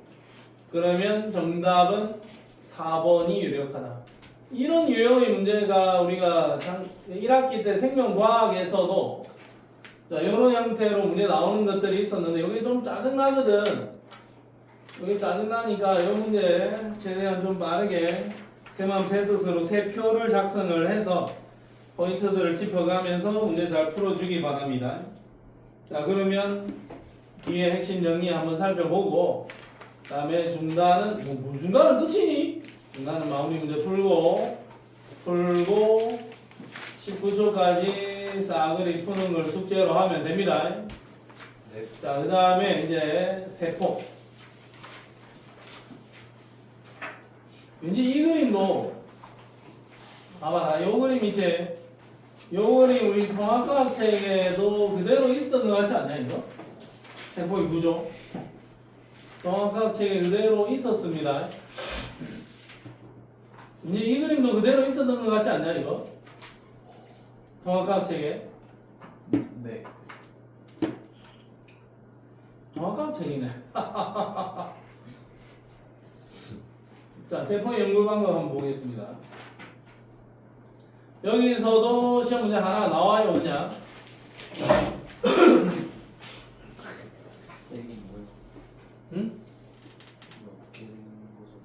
그러면 정답은 4번이 유력하다. 이런 유형의 문제가 우리가 1학기 때 생명과학에서도 자, 이런 형태로 문제 나오는 것들이 있었는데 여기 좀 짜증나거든. 여기 짜증나니까 이 문제 최대한 좀 빠르게 새 마음 새 뜻으로 새 표를 작성을 해서 포인트들을 짚어가면서 문제 잘 풀어주기 바랍니다. 자, 그러면 뒤에 핵심 정리 한번 살펴보고 그 다음에 중단은 뭐 중단은 끝이니? 중단은 마무리 문제 풀고 19초까지 싸그리 푸는 걸 숙제로 하면 됩니다. 네. 자, 그 다음에 이제 세포. 왠지 이 그림도 봐봐, 요 그림 이제 요 그림 우리 통합과학 책에도 그대로 있었던 것 같지 않냐 이거? 세포의 구조. 통합과학책에 그대로 있었습니다. 이제 이 그림도 그대로 있었던 것 같지 않냐 이거? 통합과학책에. 네. 통합과학책이네. 자, 세포의 연구 방법 한번 보겠습니다. 여기서도 시험 문제 하나 나와요, 그냥. 쌤이 뭐요? 응? 이거 어떻게 생긴 거죠?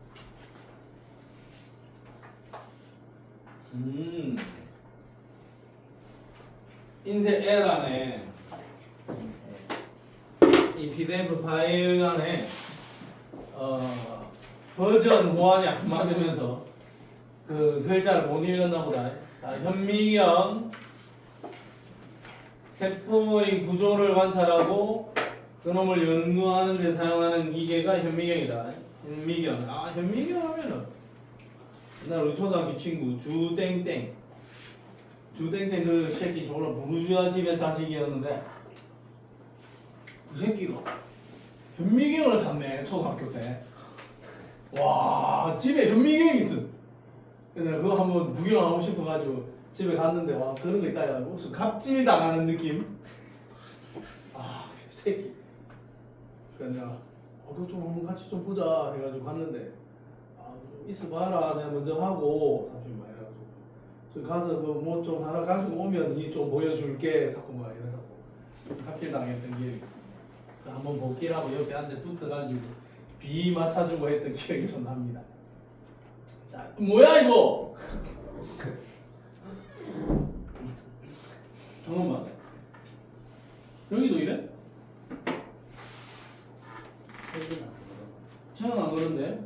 인쇄 L 안에 이 PDF 파일 안에 버전 호환이 안 맞으면서 그 글자를 못 읽었나 보다. 자, 현미경 세포의 구조를 관찰하고 그놈을 연구하는 데 사용하는 기계가 현미경이다. 현미경. 아, 현미경 하면은 옛날 우리 초등학교 친구 주땡땡 그 새끼 졸라 부르주아 집의 자식이었는데 그 새끼가 현미경을 샀네 초등학교 때. 와, 집에 현미경이 있어. 근데 그거 한번 구경하고 싶어가지고 집에 갔는데 와, 그런 거 있다 해가지고 무슨 갑질 당하는 느낌. 아, 새끼. 그래서 내가 그거 좀 한번 같이 좀 보자 해가지고 갔는데 아, 좀 있어봐라 내가 먼저 하고 잠시만 해가지고 저기 가서 그 뭐 좀 하나 가지고 오면 니 좀 보여줄게 자꾸 막 이래서 갑질 당했던 기억이 있습니다. 한번 복귀라고 옆에 한 대 붙어가지고 비 맞춰주고 했던 기억이 좀 납니다. 자, 뭐야 이거? 잠깐만. 여기도 이래? 저는 안 그런데.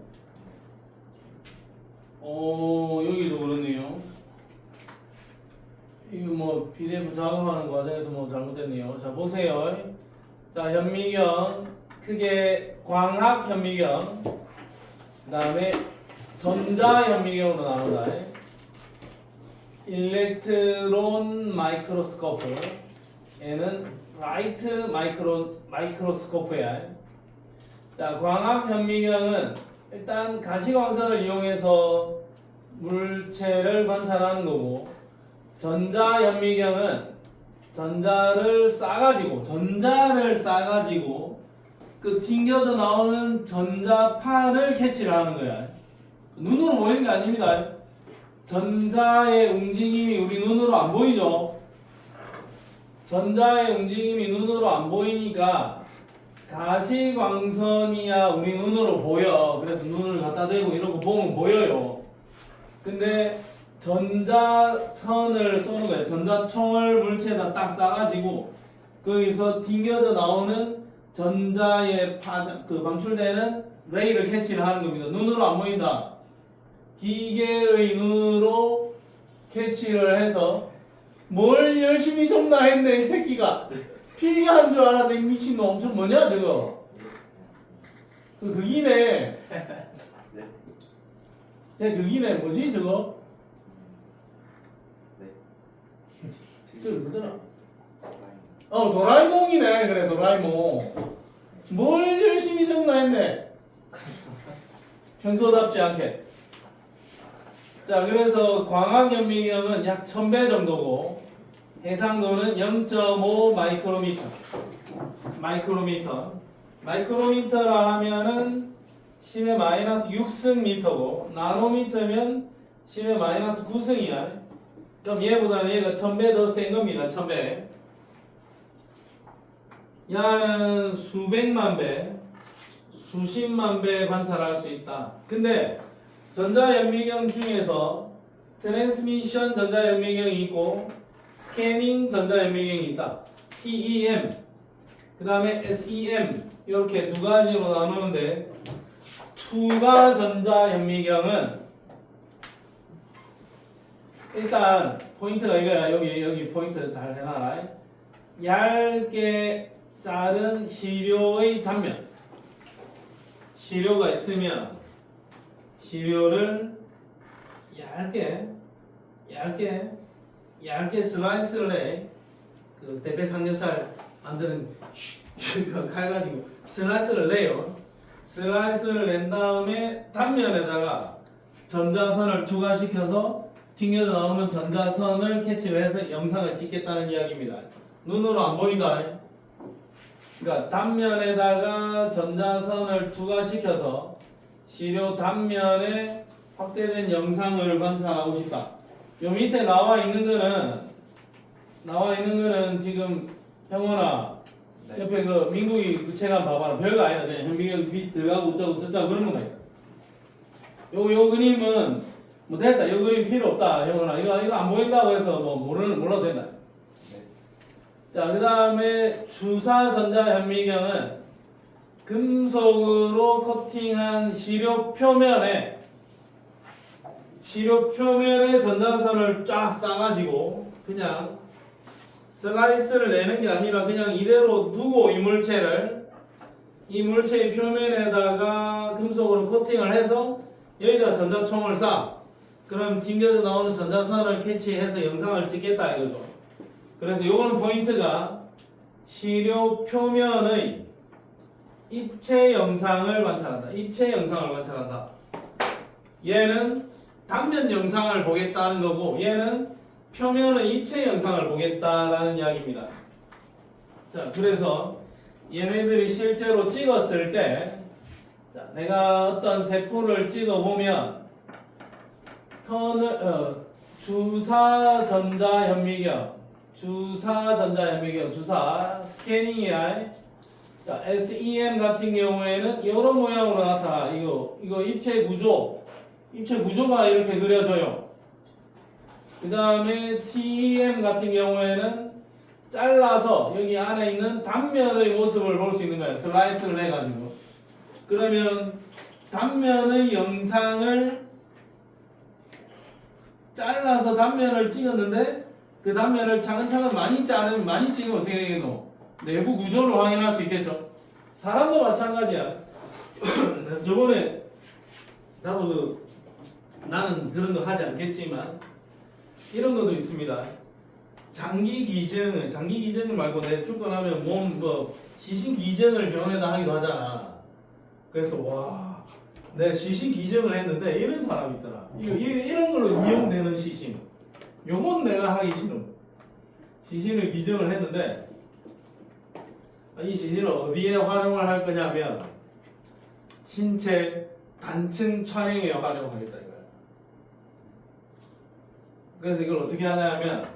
여기도 그렇네요. 이거 뭐 PDF 작업하는 과정에서 뭐 잘못됐네요. 자, 보세요. 자, 현미경 크게 광학 현미경, 그 다음에 전자 현미경으로 나온다. 일렉트론 마이크로스코프, 얘는 라이트 마이크로스코프야. 자, 광학 현미경은 일단 가시광선을 이용해서 물체를 관찰하는 거고, 전자 현미경은 전자를 싸가지고 그 튕겨져 나오는 전자판을 캐치를 하는 거야. 눈으로 보이는 게 아닙니다. 전자의 움직임이 우리 눈으로 안 보이죠. 전자의 움직임이 눈으로 안 보이니까 가시광선이야 우리 눈으로 보여. 그래서 눈을 갖다 대고 이러고 보면 보여요. 근데 전자선을 쏘는 거예요. 전자총을 물체에다 딱 쏴가지고 거기서 튕겨져 나오는 전자의 방출되는 레이를 캐치를 하는 겁니다. 눈으로 안 보인다. 기계의 눈으로 캐치를 해서 뭘 열심히 적나 했네 이 새끼가. 필기한 줄 알았네 미친놈. 엄청 뭐냐 저거. 극이네. 제 극이네. 뭐지 저거? 저거 뭐더라? 도라에몽이네. 그래 도라에몽. 뭘 열심히 적나 했네. 평소답지 않게. 자, 그래서 광학 현미경은 약 1000배 정도고 해상도는 0.5 마이크로미터라 하면은 10의 마이너스 6승 미터고 나노미터면 10의 마이너스 9승이야. 그럼 얘보다는 얘가 1000배 더 센 겁니다. 1000배. 야는 수백만 배, 수십만 배 관찰할 수 있다. 근데 전자현미경 중에서 트랜스미션 전자현미경이 있고 스캐닝 전자현미경이 있다. TEM, 그 다음에 SEM 이렇게 두 가지로 나누는데 투가 전자현미경은 일단 포인트가 이거야. 여기 포인트 잘 해놔라. 얇게 자른 시료의 단면, 시료가 있으면 시료를 얇게 슬라이스를 해. 그 대패 삼겹살 안 되는 칼 가지고 슬라이스를 내요. 슬라이스를 낸 다음에 단면에다가 전자선을 투과시켜서 튕겨져 나오는 전자선을 캐치를 해서 영상을 찍겠다는 이야기입니다. 눈으로 안 보인다. 그러니까 단면에다가 전자선을 투과시켜서 시료 단면에 확대된 영상을 관찰하고 싶다. 요 밑에 나와 있는 거는 지금 형원아 네. 옆에 그 민국이 그 책 한번 봐봐라. 별거 아니다. 그냥 현민이 빛 들어가고 어쩌고 저쩌고 그런 것만 있다. 요 그림은 뭐 됐다. 요 그림 필요 없다. 형원아 이거 안 보인다고 해서 뭐 몰라도 된다. 네. 자, 그 다음에 주사 전자 현미경은 금속으로 코팅한 시료 표면에 전자선을 쫙 싸가지고 그냥 슬라이스를 내는 게 아니라 그냥 이대로 두고 이 물체의 표면에다가 금속으로 코팅을 해서 여기다 전자총을 쏴. 그럼 튕겨져 나오는 전자선을 캐치해서 영상을 찍겠다 이거죠. 그래서 요거는 포인트가 시료 표면의 입체 영상을 관찰한다. 얘는 단면 영상을 보겠다는 거고 얘는 표면의 입체 영상을 보겠다라는 이야기입니다. 자, 그래서 얘네들이 실제로 찍었을 때 자, 내가 어떤 세포를 찍어보면 주사 전자 현미경 주사 스캐닝이야. 자, SEM 같은 경우에는 이런 모양으로 나타나. 이거 입체 구조가 이렇게 그려져요. 그 다음에 TEM 같은 경우에는 잘라서 여기 안에 있는 단면의 모습을 볼 수 있는 거예요. 슬라이스를 해가지고. 그러면 단면의 영상을 잘라서 단면을 찍었는데 그 단면을 차근차근 많이 찍으면 어떻게 되겠노? 내부 구조를 확인할 수 있겠죠. 사람도 마찬가지야. 저번에 나는 그런 거 하지 않겠지만 이런 것도 있습니다. 장기 기증을 말고 내 죽고 나면 시신 기증을 병원에다 하기도 하잖아. 그래서 내 시신 기증을 했는데 이런 사람이 있더라. 이런 걸로 이용되는 시신. 요건 내가 하기 싫어. 시신을 기증을 했는데 이 시신을 어디에 활용을 할 거냐면 신체 단층 촬영에 활용하겠다 이거야. 그래서 이걸 어떻게 하냐면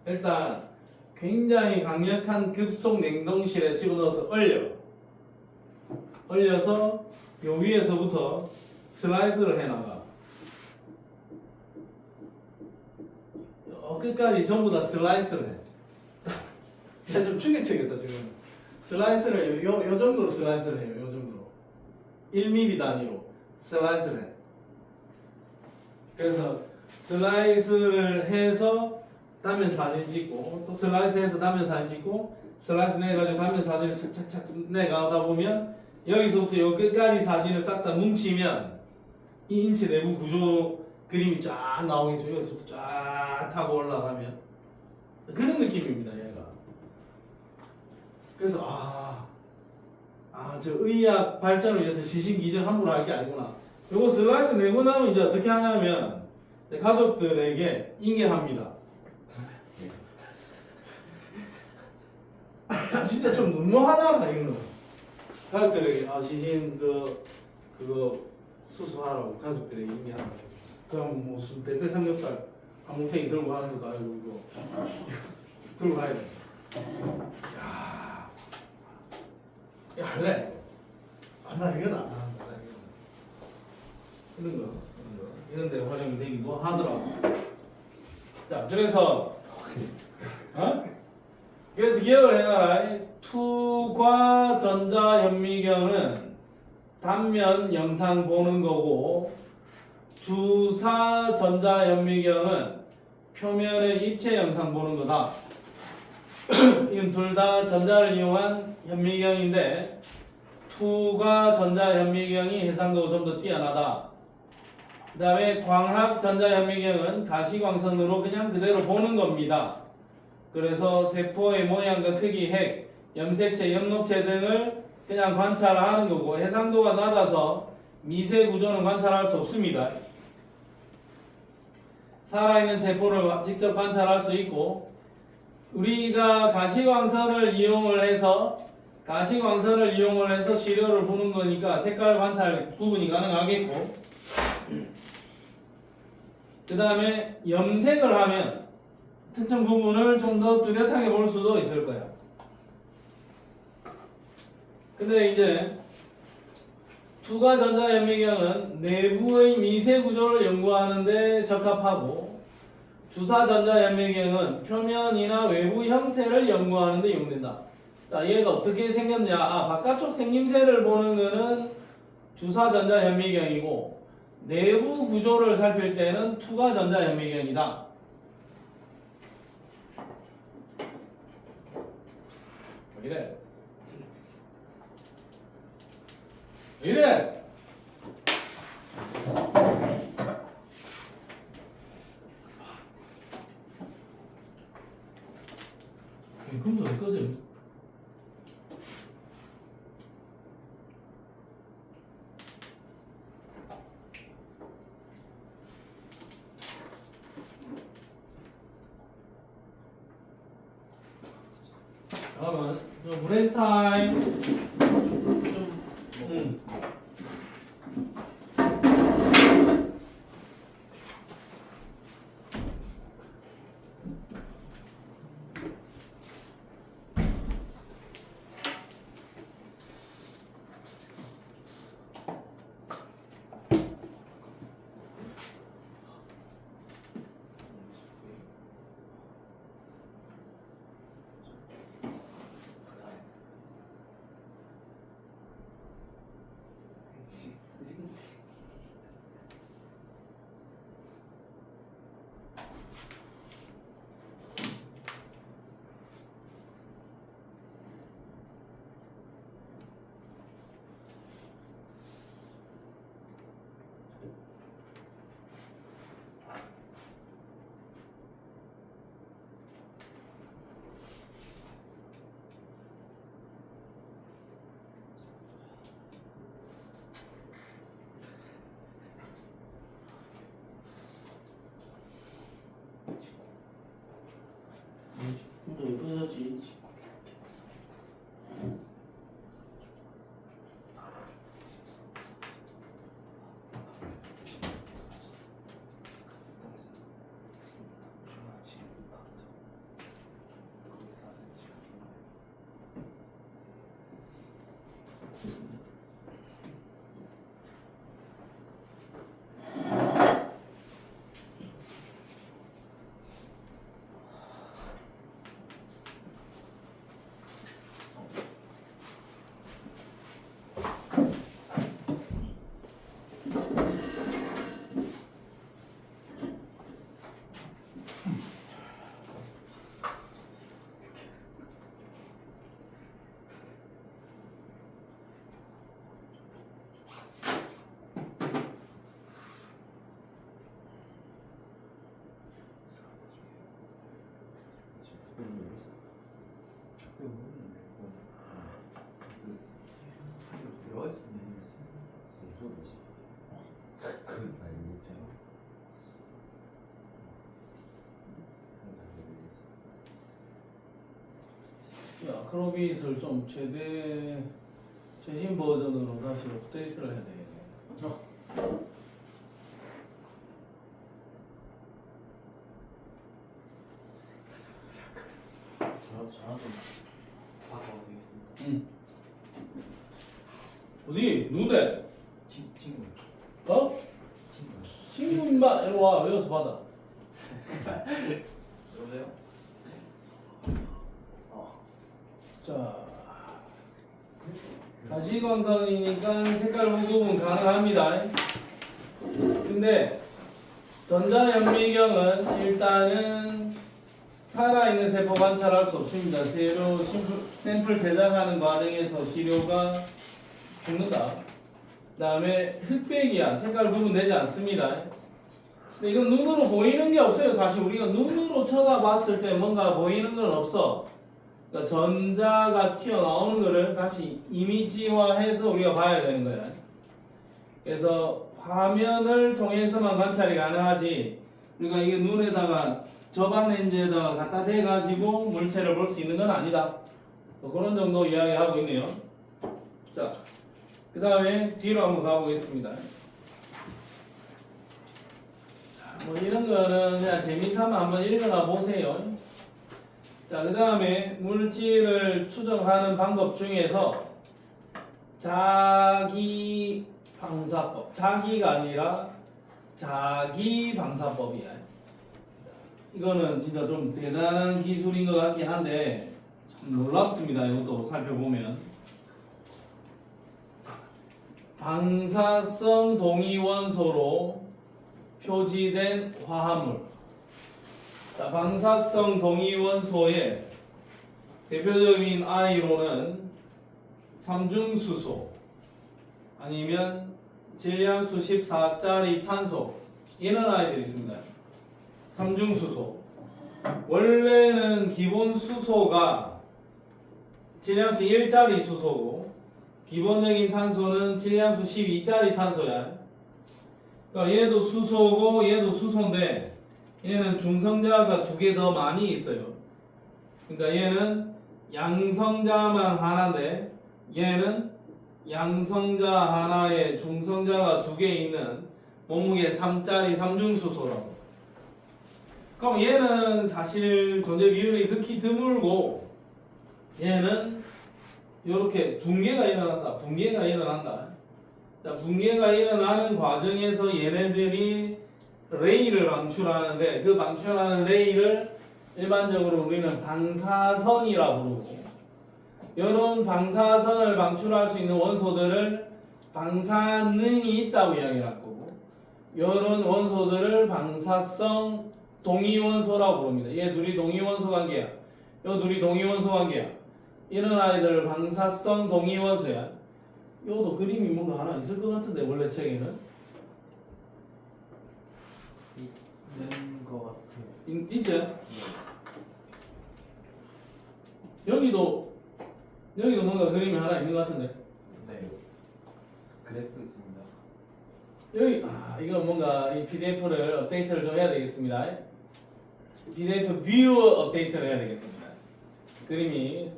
일단 굉장히 강력한 급속 냉동실에 집어넣어서 얼려서 요 위에서부터 슬라이스를 해나가. 끝까지 전부 다 슬라이스를 해. 야, 좀 충격적이다 지금. 슬라이스를 요 정도로 슬라이스를 해요. 요 정도로 1mm 단위로 슬라이스를 해. 그래서 슬라이스를 해서 단면 사진 찍고 또 슬라이스해서 단면 사진 찍고 슬라이스 내가지고 단면 사진을 착착착 내가다 보면 여기서부터 요 끝까지 사진을 싹 다 뭉치면 이 인체 내부 구조 그림이 쫙 나오겠죠. 여기서부터 쫙 타고 올라가면 그런 느낌입니다. 얘가. 그래서 저 의학 발전을 위해서 시신 기증 함부로 할 게 아니구나. 요거 슬라이스 내고 나면 이제 어떻게 하냐면 가족들에게 인계합니다. 진짜 좀 너무하잖아 이거는. 가족들에게 시신 그거 수술하라고 가족들에게 인계한다. 그럼 뭐 대패 삼겹살 한 뭉탱이 들고 가는 것도 아니고 이거 들고 가야 돼. 야 할래? 나 이건 안 한다. 이런 거 이런 데 활용이 되기도 하더라고. 자, 그래서 그래서 기억을 해놔라. 투과 전자 현미경은 단면 영상 보는 거고 주사 전자 현미경은 표면의 입체 영상 보는 거다. 이건 둘 다 전자를 이용한 현미경인데 투과 전자 현미경이 해상도가 좀 더 뛰어나다. 그 다음에 광학 전자 현미경은 가시광선으로 그냥 그대로 보는 겁니다. 그래서 세포의 모양과 크기, 핵 염색체, 엽록체 등을 그냥 관찰하는 거고 해상도가 낮아서 미세 구조는 관찰할 수 없습니다. 살아있는 세포를 직접 관찰할 수 있고 우리가 가시광선을 이용을 해서 시료를 보는 거니까 색깔 관찰 부분이 가능하겠고 그 다음에 염색을 하면 특정 부분을 좀 더 뚜렷하게 볼 수도 있을 거야. 근데 이제 투과 전자현미경은 내부의 미세 구조를 연구하는 데 적합하고 주사 전자현미경은 표면이나 외부 형태를 연구하는 데 이용된다. 자, 얘가 어떻게 생겼냐? 바깥쪽 생김새를 보는 거는 주사 전자현미경이고 내부 구조를 살필 때는 투과 전자현미경이다. 왜 이래? 왜 이래? 컴퓨터 왜 꺼져? 그러면 브레이크 타임. 컴퓨터 왜 꺼졌지? 들어갈 수 있는 소리지. 그건 다 알겠잖아. 아크로빗을 좀 최신 버전으로 다시 업데이트를 해야 되겠네. 전화 좀 받아도 되겠습니까? 응. 어디? 누군데? 친구. 어? 친구. 친구 인마 일로 와. 외워서 받아. 여보세요? 자, 가시광선이니까 색깔 구분은 가능합니다. 근데 전자현미경은 일단은 살아있는 세포 관찰할 수 없습니다. 재료 샘플 제작하는 과정에서 시료가 죽는다. 그 다음에 흑백이야. 색깔 구분되지 않습니다. 근데 이건 눈으로 보이는 게 없어요. 사실 우리가 눈으로 쳐다봤을 때 뭔가 보이는 건 없어. 그러니까 전자가 튀어나오는 거를 다시 이미지화해서 우리가 봐야 되는 거야. 그래서 화면을 통해서만 관찰이 가능하지 우리가 이게 눈에다가 저반 렌즈에다가 갖다 대가지고 물체를 볼 수 있는 건 아니다. 그런 정도 이야기하고 있네요. 자, 그 다음에 뒤로 한번 가보겠습니다. 뭐 이런 거는 그냥 재미삼아 한번 읽어나 보세요. 자, 그 다음에 물질을 추정하는 방법 중에서 자기 방사법, 자기가 아니라 자기 방사법이야. 이거는 진짜 좀 대단한 기술인 것 같긴 한데 참 놀랍습니다. 이것도 살펴보면 방사성 동위원소로 표지된 화합물. 자, 방사성 동위원소의 대표적인 I로는 삼중수소 아니면 질량수 14짜리 탄소 이런 아이들이 있습니다. 삼중수소. 원래는 기본 수소가 질량수 1짜리 수소고 기본적인 탄소는 질량수 12짜리 탄소야. 그러니까 얘도 수소고 얘도 수소인데 얘는 중성자가 두 개 더 많이 있어요. 그러니까 얘는 양성자만 하나인데 얘는 양성자 하나에 중성자가 두 개 있는 몸무게 3짜리 삼중수소라고. 그럼 얘는 사실 존재 비율이 극히 드물고 얘는 이렇게 붕괴가 일어난다. 자, 붕괴가 일어나는 과정에서 얘네들이 레이를 방출하는데 그 방출하는 레이를 일반적으로 우리는 방사선이라고 부르고 이런 방사선을 방출할 수 있는 원소들을 방사능이 있다고 이야기할 거고 이런 원소들을 방사성 동위원소라고 부릅니다. 얘 둘이 동위원소 관계야. 요 둘이 동위원소 관계야. 이런 아이들 방사성 동위원소야. 요도 그림이 뭔가 하나 있을 것 같은데 원래 책에는 있는 거 같아요. 있죠? 여기도 뭔가 그림이 하나 있는 것 같은데 네. 그래프 있습니다. 여기 이거 뭔가 이 PDF를 업데이트를 좀 해야 되겠습니다. PDF 뷰 업데이트를 해야 되겠습니다. 그림이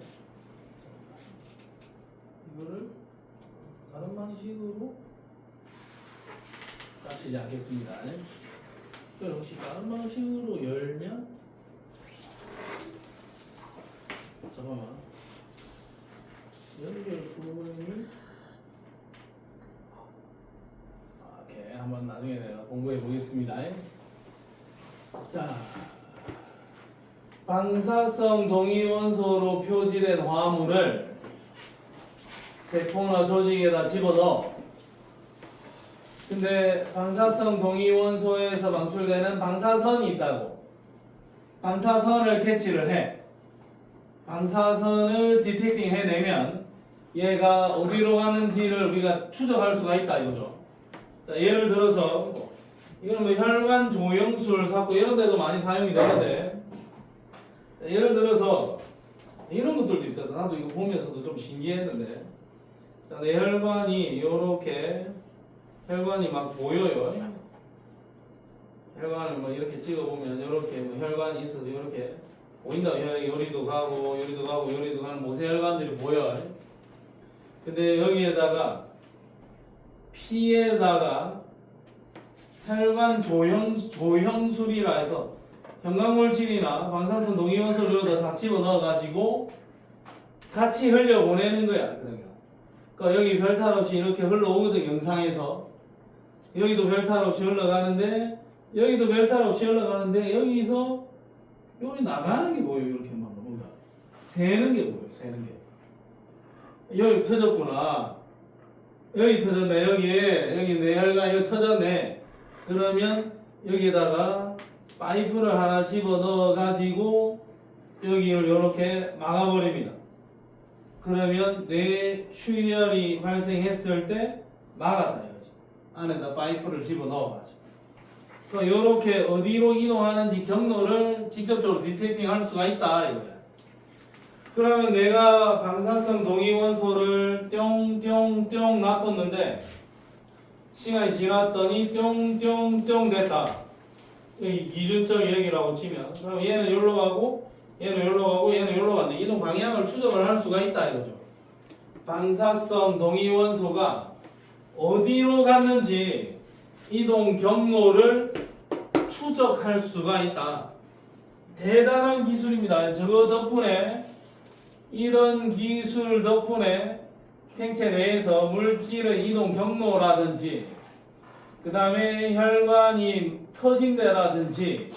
이거를 다른 방식으로 깝치지 않겠습니다. 이걸 혹시 다른 방식으로 열면 잠깐만 연결 프로그램이 오케이 한번 나중에 내가 공부해 보겠습니다. 자, 방사성 동위원소로 표지된 화합물을 세포나 조직에다 집어넣어. 근데 방사성 동위원소에서 방출되는 방사선이 있다고. 방사선을 캐치를 해. 방사선을 디텍팅 해내면 얘가 어디로 가는지를 우리가 추적할 수가 있다 이거죠. 자, 예를 들어서 이건 뭐 혈관 조형술 샀고 이런 데도 많이 사용이 되는데 자, 예를 들어서 이런 것들도 있다. 나도 이거 보면서도 좀 신기했는데 자, 내 혈관이 요렇게 혈관이 막 보여요. 혈관을 뭐 이렇게 찍어보면 이렇게 뭐 혈관이 있어서 이렇게 보인다. 요리도 가고 요리도 가고 요리도 가는 모세혈관들이 보여. 근데 여기에다가 피에다가 혈관 조형술이라 해서 형광물질이나 방사선 동위원소를 여기다 다 집어넣어가지고 같이 흘려보내는 거야. 그러니까 여기 별탈 없이 이렇게 흘러오거든. 영상에서 여기도 별탈 없이 흘러가는데 여기도 별탈 없이 흘러가는데 여기서 여기 나가는 게 보여요. 이렇게 뭔가 새는 게 보여요. 새는 게 여기 터졌구나. 여기 터졌네. 여기 내 혈관 여기 터졌네. 그러면 여기에다가 파이프를 하나 집어 넣어 가지고 여기를 이렇게 막아버립니다. 그러면 뇌 출혈이 발생했을 때 막았다 이거지. 안에다 파이프를 집어 넣어가지고. 그러니까 이렇게 어디로 이동하는지 경로를 직접적으로 디텍팅할 수가 있다 이거야. 그러면 내가 방사성 동위원소를 뿅뿅뿅 놔뒀는데 시간이 지났더니 뿅뿅뿅 됐다. 이 기준점 여기라고 치면 그럼 얘는 여기로 가고 얘는 여기로 가고 얘는 여기로 간다. 이동 방향을 추적을 할 수가 있다 이거죠. 방사성 동위원소가 어디로 갔는지 이동 경로를 추적할 수가 있다. 대단한 기술입니다. 저거 덕분에 이런 기술 덕분에 생체 내에서 물질의 이동 경로라든지 그 다음에 혈관이 터진 데라든지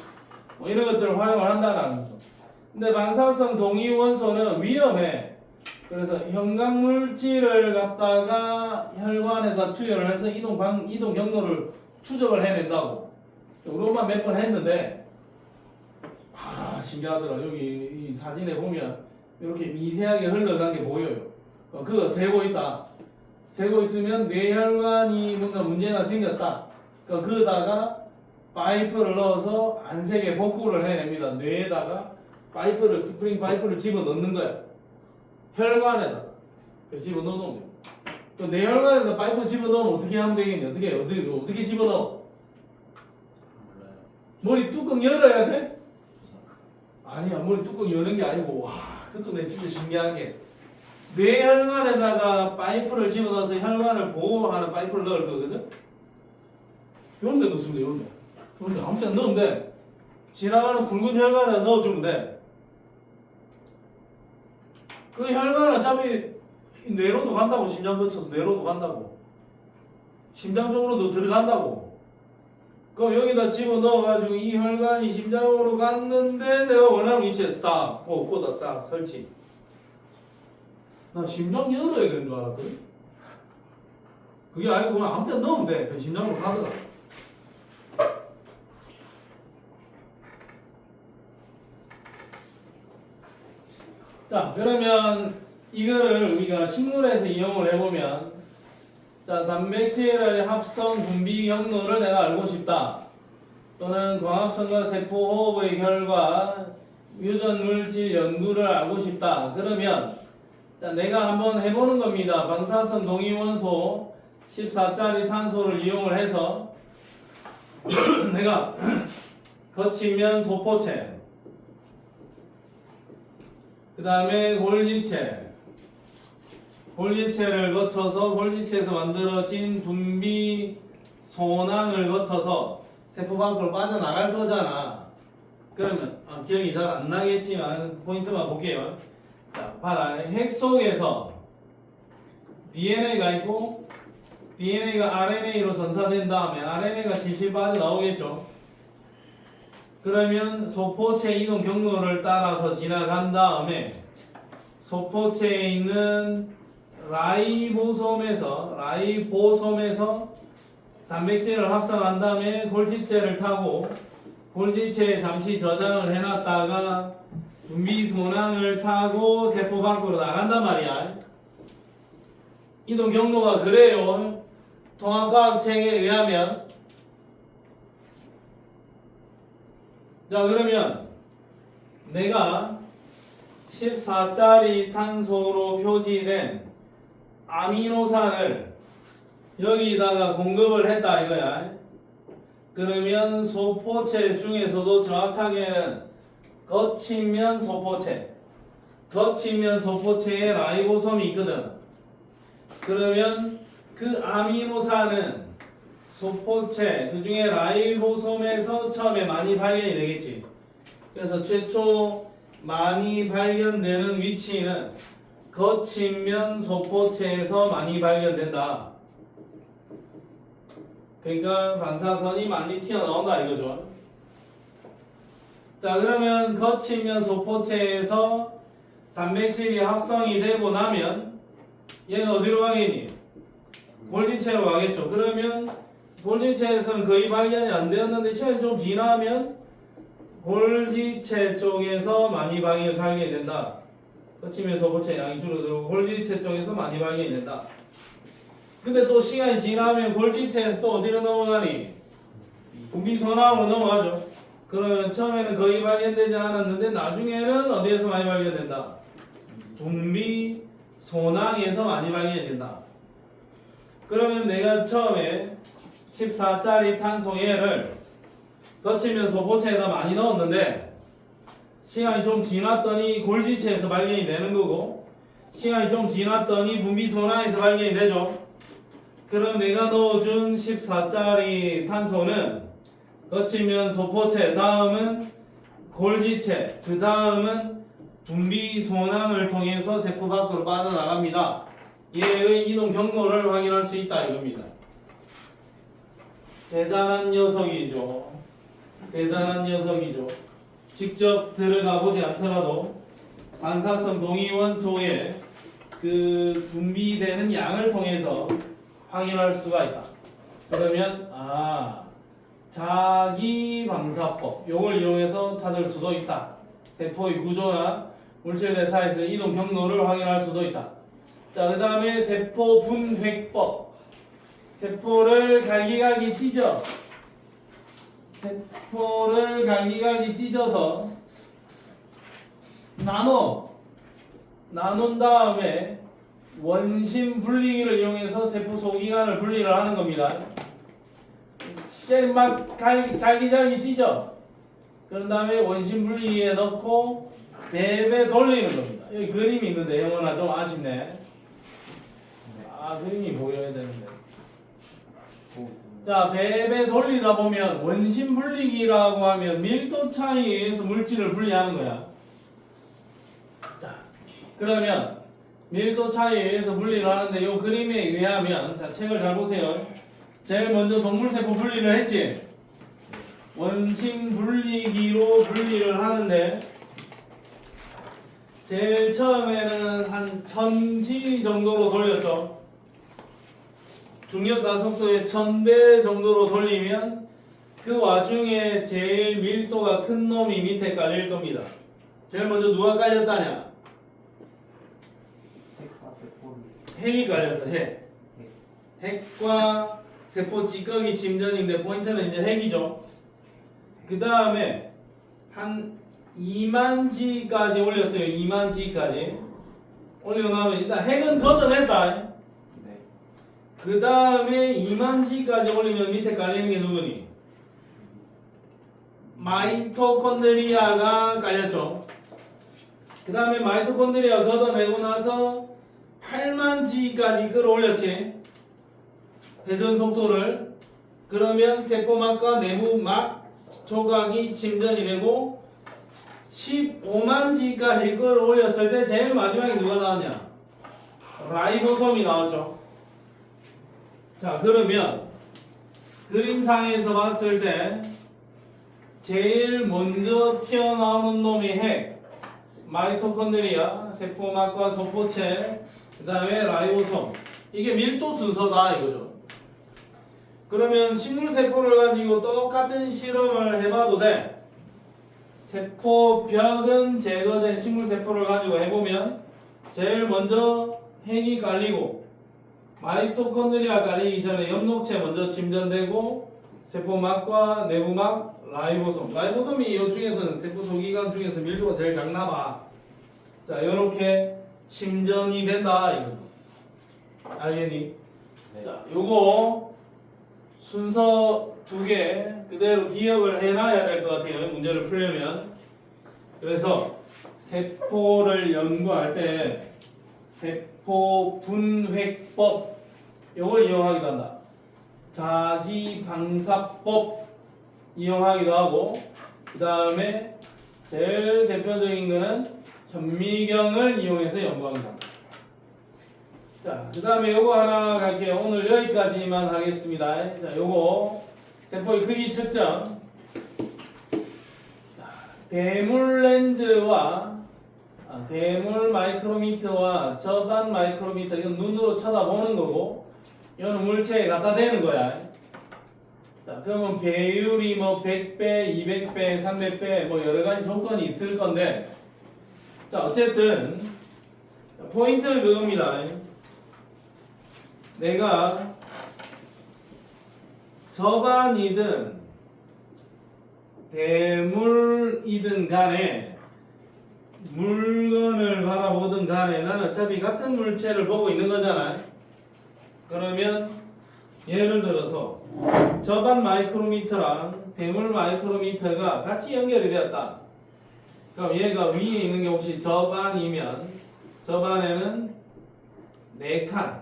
뭐 이런 것들을 활용을 한다는 거죠. 근데 방사성 동위원소는 위험해. 그래서 형광물질을 갖다가 혈관에다 투여를 해서 이동 경로를 추적을 해낸다고. 우리만 몇 번 했는데 신기하더라. 여기 이 사진에 보면 이렇게 미세하게 흘러간 게 보여요. 그거 세고 있다. 세고 있으면 뇌혈관이 뭔가 문제가 생겼다. 그거다가 파이프를 넣어서 안 세게 복구를 해냅니다. 뇌에다가 파이프를 스프링 파이프를 집어 넣는 거야. 혈관에다 집어 넣는 거야. 뇌혈관에다 파이프 집어 넣으면 어떻게 하면 되겠니? 어떻게 집어 넣어? 몰라요. 머리 뚜껑 열어야 돼? 아니야, 머리 뚜껑 여는 게 아니고, 와, 그것도 내 진짜 신기한 게, 뇌혈관에다가 파이프를 집어넣어서 혈관을 보호하는 파이프를 넣을 거거든? 요런 데 넣습니다, 요런 데. 요런 데 아무 데나 넣으면 돼. 지나가는 굵은 혈관에 넣어주면 돼. 그 혈관은 어차피 뇌로도 간다고, 심장 거쳐서 뇌로도 간다고. 심장 쪽으로도 들어간다고. 그럼 여기다 집어넣어가지고 이 혈관이 심장으로 갔는데 내가 원하는 위치에 스탑, 꽂아 싹 설치. 나 심장 열어야 되는 줄 알았거든. 그게 아니고 그냥 아무 데나 넣으면 돼. 그냥 심장으로 가더라. 자, 그러면 이거를 우리가 식물에서 이용을 해보면, 자, 단백질의 합성 분비 경로를 내가 알고 싶다. 또는 광합성과 세포호흡의 결과 유전 물질 연구를 알고 싶다. 그러면 자, 내가 한번 해보는 겁니다. 방사성 동위원소 14짜리 탄소를 이용을 해서 내가 거치면 소포체, 그 다음에 골지체를 거쳐서 골지체에서 만들어진 분비 소낭을 거쳐서 세포 밖으로 빠져나갈 거잖아. 그러면 기억이 잘 안 나겠지만 포인트만 볼게요. 자, 봐라. 핵 속에서 DNA가 있고 DNA가 RNA로 전사된 다음에 RNA가 실실 빠져나오겠죠. 그러면 소포체 이동 경로를 따라서 지나간 다음에 소포체에 있는 라이보솜에서 단백질을 합성한 다음에 골지체를 타고 골지체에 잠시 저장을 해놨다가 분비소낭을 타고 세포 밖으로 나간단 말이야. 이동 경로가 그래요. 통합과학책에 의하면. 자, 그러면 내가 14짜리 탄소로 표시된 아미노산을 여기다가 공급을 했다 이거야. 그러면 소포체 중에서도 정확하게는 거치면 소포체에 라이보솜이 있거든. 그러면 그 아미노산은 소포체 그 중에 라이보솜에서 처음에 많이 발견이 되겠지. 그래서 최초 많이 발견되는 위치는 거친면 소포체에서 많이 발견된다. 그러니까 방사선이 많이 튀어나온다 이거죠. 자, 그러면 거친면 소포체에서 단백질이 합성이 되고 나면 얘는 어디로 가겠니? 골지체로 가겠죠. 그러면 골지체에서는 거의 발견이 안 되었는데 시간이 좀 지나면 골지체 쪽에서 많이 발견이 된다. 거치면 소포체 양이 줄어들고 골지체 쪽에서 많이 발견이 된다. 근데 또 시간이 지나면 골지체에서 또 어디로 넘어가니? 분비소낭으로 넘어가죠. 그러면 처음에는 거의 발견되지 않았는데 나중에는 어디에서 많이 발견된다? 분비 소낭에서 많이 발견이 된다. 그러면 내가 처음에 14짜리 탄소얘를 거치면 소포체에다 많이 넣었는데 시간이 좀 지났더니 골지체에서 발견이 되는 거고 시간이 좀 지났더니 분비 소낭에서 발견이 되죠. 그럼 내가 넣어준 14짜리 탄소는 거치면 소포체, 다음은 골지체, 그 다음은 분비 소낭을 통해서 세포 밖으로 빠져나갑니다. 얘의 이동 경로를 확인할 수 있다 이겁니다. 대단한 녀석이죠. 대단한 녀석이죠. 직접 들어가 보지 않더라도 반사성 동위원소의 그 분비되는 양을 통해서 확인할 수가 있다. 그러면 자기 방사법 요걸 이용해서 찾을 수도 있다. 세포의 구조나 물질 대사에서 이동 경로를 확인할 수도 있다. 자, 그 다음에 세포 분획법. 세포를 갈기갈기 찢어. 세포를 갈기갈기 찢어서 나눈 다음에 원심 분리기를 이용해서 세포 소기관을 분리를 하는 겁니다. 막 잘기잘기 찢어. 그런 다음에 원심 분리기에 넣고 배배 돌리는 겁니다. 여기 그림이 있는데 영원아 좀 아쉽네. 그림이 보여야 되는데. 보고 있습니다. 자, 배배 돌리다 보면 원심 분리기라고 하면 밀도 차이에 의해서 물질을 분리하는 거야. 자, 그러면 밀도 차이에 의해서 분리를 하는데 이 그림에 의하면 자, 책을 잘 보세요. 제일 먼저 동물세포 분리를 했지. 원심 분리기로 분리를 하는데 제일 처음에는 한 1000G 정도로 돌렸죠. 중력 가속도의 1000배 정도로 돌리면 그 와중에 제일 밀도가 큰 놈이 밑에 깔릴 겁니다. 제일 먼저 누가 깔렸다냐? 핵이 깔렸어. 핵과 세포 찌꺼기 침전인데 포인트는 이제 핵이죠. 그 다음에 한 2만 G까지 올렸어요. 2만 G까지 올려놓으면 일단 핵은 걷어냈다. 그 다음에 2만 G까지 올리면 밑에 깔리는 게 누구니? 마이토콘드리아가 깔렸죠. 그 다음에 마이토콘드리아 걷어내고 나서 8만 G까지 끌어올렸지. 회전 속도를. 그러면 세포막과 내부막 조각이 침전이 되고 15만 G까지 끌어올렸을 때 제일 마지막에 누가 나왔냐? 라이보솜이 나왔죠. 자, 그러면 그림상에서 봤을 때 제일 먼저 튀어나오는 놈이 핵, 마이토콘드리아, 세포막과 소포체, 그 다음에 라이보솜. 이게 밀도 순서다 이거죠. 그러면 식물세포를 가지고 똑같은 실험을 해봐도 돼. 세포벽은 제거된 식물세포를 가지고 해보면 제일 먼저 핵이 깔리고 마이토콘드리아 깔리기 전에 엽록체 먼저 침전되고 세포막과 내부막, 라이보솜. 라이보솜이 이 중에서는 세포 소기관 중에서 밀도가 제일 작나봐. 자, 이렇게 침전이 된다 이거. 알겠니? 네. 자, 요거 순서 2개 그대로 기억을 해놔야 될 것 같아요. 문제를 풀려면. 그래서 세포를 연구할 때 세포 분획법 요걸 이용하기도 한다. 자기 방사법 이용하기도 하고 그 다음에 제일 대표적인 거는 현미경을 이용해서 연구합니다. 자, 그 다음에 요거 하나 갈게요. 오늘 여기까지만 하겠습니다. 자, 요거 세포의 크기 측정. 대물 렌즈와 대물 마이크로미터와 저반 마이크로미터 이건 눈으로 쳐다보는 거고 이거는 물체에 갖다 대는 거야. 자, 그러면 배율이 뭐 100배, 200배, 300배 뭐 여러 가지 조건이 있을 건데 자, 어쨌든 포인트는 그겁니다. 내가 저반이든 대물이든 간에 물건을 바라보든 간에 나는 어차피 같은 물체를 보고 있는 거잖아. 그러면 예를 들어서 저반 마이크로미터랑 대물 마이크로미터가 같이 연결이 되었다. 그럼 얘가 위에 있는 게 혹시 저반이면 저반에는 4칸,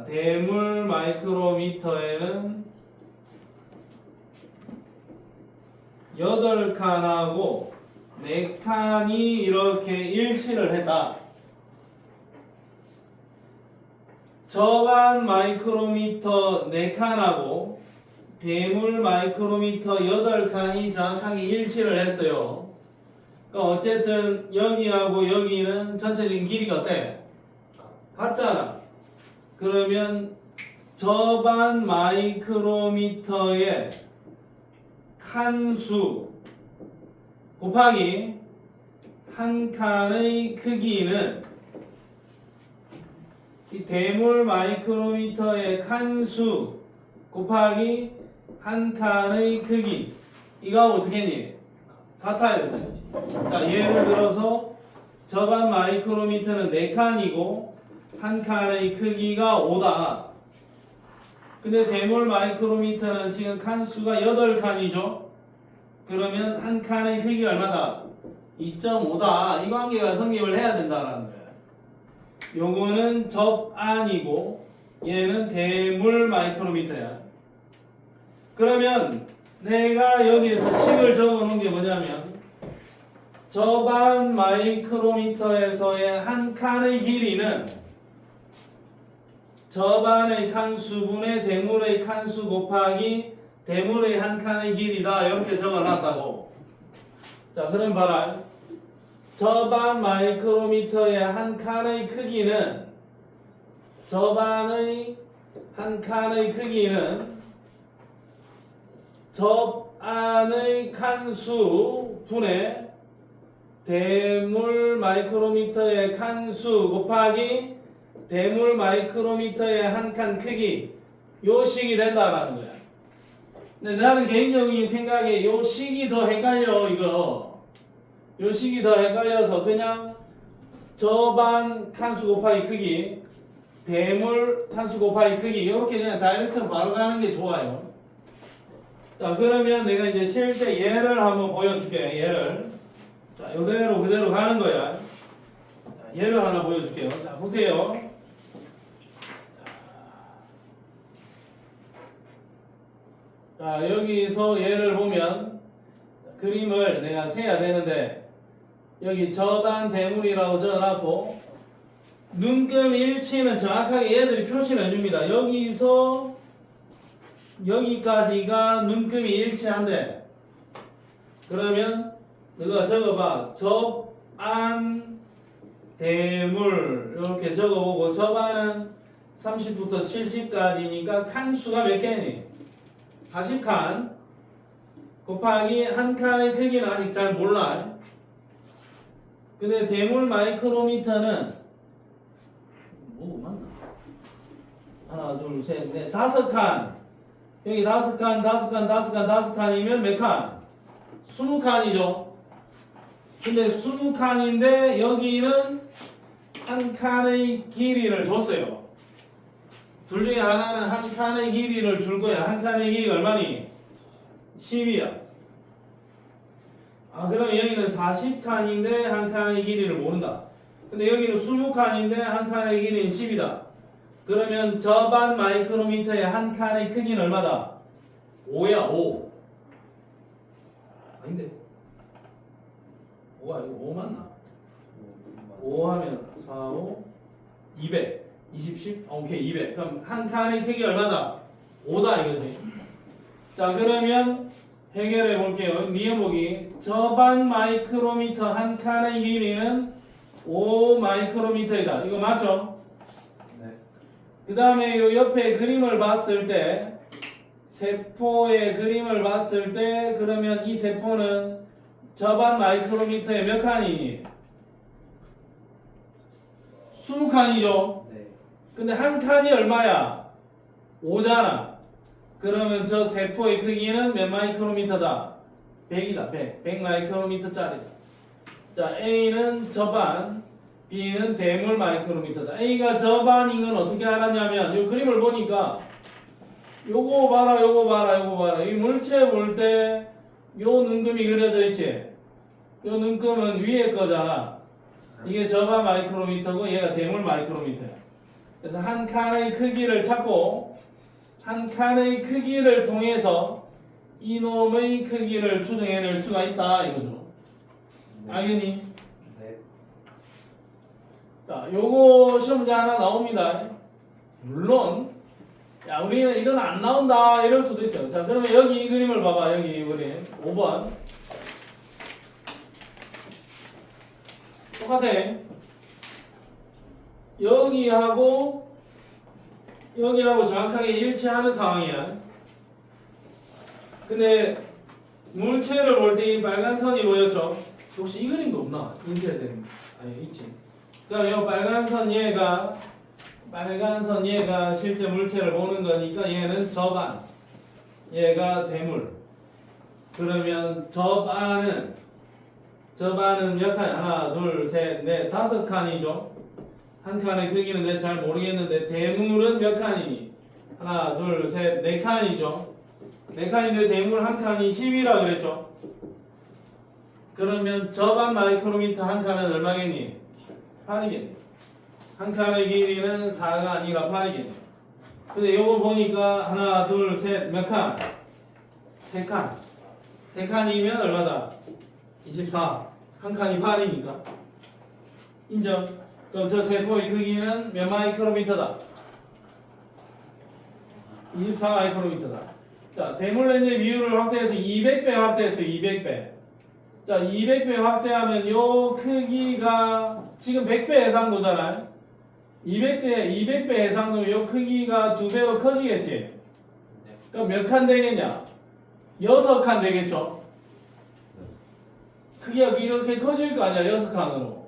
대물 마이크로미터에는 8칸하고 4칸이 이렇게 일치를 했다. 저반 마이크로미터 4칸하고 대물 마이크로미터 8칸이 정확하게 일치를 했어요. 그러니까 어쨌든 여기하고 여기는 전체적인 길이가 어때? 같잖아. 그러면 저반 마이크로미터의 칸수 곱하기 한 칸의 크기는 이 대물 마이크로미터의 칸수 곱하기 한 칸의 크기 이거 어떻게 했니? 같아야 된다 이거지. 자 예를 들어서 저반 마이크로미터는 4칸이고 한 칸의 크기가 5다. 근데 대물 마이크로미터는 지금 칸수가 8칸이죠. 그러면 한 칸의 크기가 얼마다? 2.5다. 이 관계가 성립을 해야 된다라는 거야. 요거는 접안이고 얘는 대물 마이크로미터야. 그러면 내가 여기에서 식을 적어 놓은 게 뭐냐면 저반 마이크로미터에서의 한 칸의 길이는 저반의 칸수분의 대물의 칸수 곱하기 대물의 한 칸의 길이다. 이렇게 적어놨다고. 자, 그럼 봐라. 저반 마이크로미터의 한 칸의 크기는 저반의 한 칸의 크기는 접안의 칸수 분의 대물 마이크로미터의 칸수 곱하기 대물 마이크로미터의 한 칸 크기 요 식이 된다라는 거야. 근데 나는 개인적인 생각에 요 식이 더 헷갈려 이거. 요 식이 더 헷갈려서 그냥 저반 칸수 곱하기 크기 대물 칸수 곱하기 크기 이렇게 그냥 다이렉트 바로 가는 게 좋아요. 자 그러면 내가 이제 실제 예를 한번 보여줄게. 예를 자 이대로 그대로 가는 거야. 자, 예를 하나 보여줄게요. 자 보세요. 자 여기서 예를 보면 그림을 내가 세야 되는데 여기 저반 대물이라고 적어놨고 눈금 일치는 정확하게 얘들이 표시를 해줍니다. 여기서 여기까지가 눈금이 일치한대. 그러면 너가 적어봐. 접안 대물 이렇게 적어보고 접안은 30부터 70까지니까 칸수가 몇 개니? 40칸 곱하기 한 칸의 크기는 아직 잘 몰라. 근데 대물 마이크로미터는 뭐 맞나? 하나 둘 셋 넷 5칸 여기 5칸이면 몇 칸? 20칸이죠. 근데 20칸인데 여기는 한 칸의 길이를 줬어요. 둘 중에 하나는 한 칸의 길이를 줄 거야. 한 칸의 길이가 얼마니? 10이야. 아, 그럼 여기는 40칸인데 한 칸의 길이를 모른다. 근데 여기는 20칸인데 한 칸의 길이는 10이다. 그러면 저반 마이크로미터의 한 칸의 크기는 얼마다? 5야, 5. 아닌데. 5가 아니고 5 맞나? 5 하면 4, 5, 200. 20, 10? 오케이, 200. 그럼 한 칸의 크기가 얼마다? 5다 이거지. 자, 그러면 해결해 볼게요. 니은보기 저반 마이크로미터 한 칸의 길이는 5 마이크로미터이다. 이거 맞죠? 네. 그 다음에 요 옆에 그림을 봤을 때 세포의 그림을 봤을 때 그러면 이 세포는 저반 마이크로미터에 몇 칸이니? 20칸이죠? 네. 근데 한 칸이 얼마야? 5잖아. 그러면 저 세포의 크기는 몇 마이크로미터다? 100이다. 100 마이크로미터짜리다. 자, A는 저반, B는 대물 마이크로미터다. A가 저반인 건 어떻게 알았냐면 이 그림을 보니까 요거 봐라, 요거 봐라, 요거 봐라. 이 물체 볼 때 요 눈금이 그려져 있지. 요 눈금은 위에 거잖아. 이게 저반 마이크로미터고 얘가 대물 마이크로미터야. 그래서 한 칸의 크기를 찾고 한 칸의 크기를 통해서 이놈의 크기를 추정해낼 수가 있다 이거죠. 알겠니? 네. 자, 요거 시험 문제 하나 나옵니다. 물론 야 우리는 이건 안 나온다 이럴 수도 있어요. 자, 그러면 여기 이 그림을 봐봐. 여기 이 그림 5번 똑같아. 여기하고 정확하게 일치하는 상황이야. 근데 물체를 볼 때 이 빨간 선이 보였죠? 혹시 이 그림도 없나? 인쇄된 아니 있지. 그럼 이 빨간 선 얘가 실제 물체를 보는 거니까 얘는 저반, 얘가 대물. 그러면 저반은 몇 칸? 하나, 둘, 셋, 넷, 5칸이죠. 한 칸의 크기는 내가 잘 모르겠는데 대물은 몇 칸이니? 하나, 둘, 셋, 4칸이죠. 4칸인데 대물 한 칸이 10이라 그랬죠. 그러면 저반 마이크로미터 한 칸은 얼마겠니? 8이겠네. 한 칸의 길이는 4가 아니라 8이겠네. 근데 요거 보니까 하나, 둘, 셋, 몇 칸? 3칸. 3칸이면 얼마다? 24. 한 칸이 8이니까. 인정? 그럼 저 세포의 크기는 몇 마이크로미터다? 24 마이크로미터다. 자, 대물렌즈의 비율을 확대해서 200배 확대했어요. 200배. 자, 200배 확대하면 요 크기가 지금 100배 해상도잖아요. 200배 해상도면 요 크기가 2배로 커지겠지. 그럼 몇 칸 되겠냐? 6칸 되겠죠. 크기가 이렇게 커질 거 아니야, 6칸으로.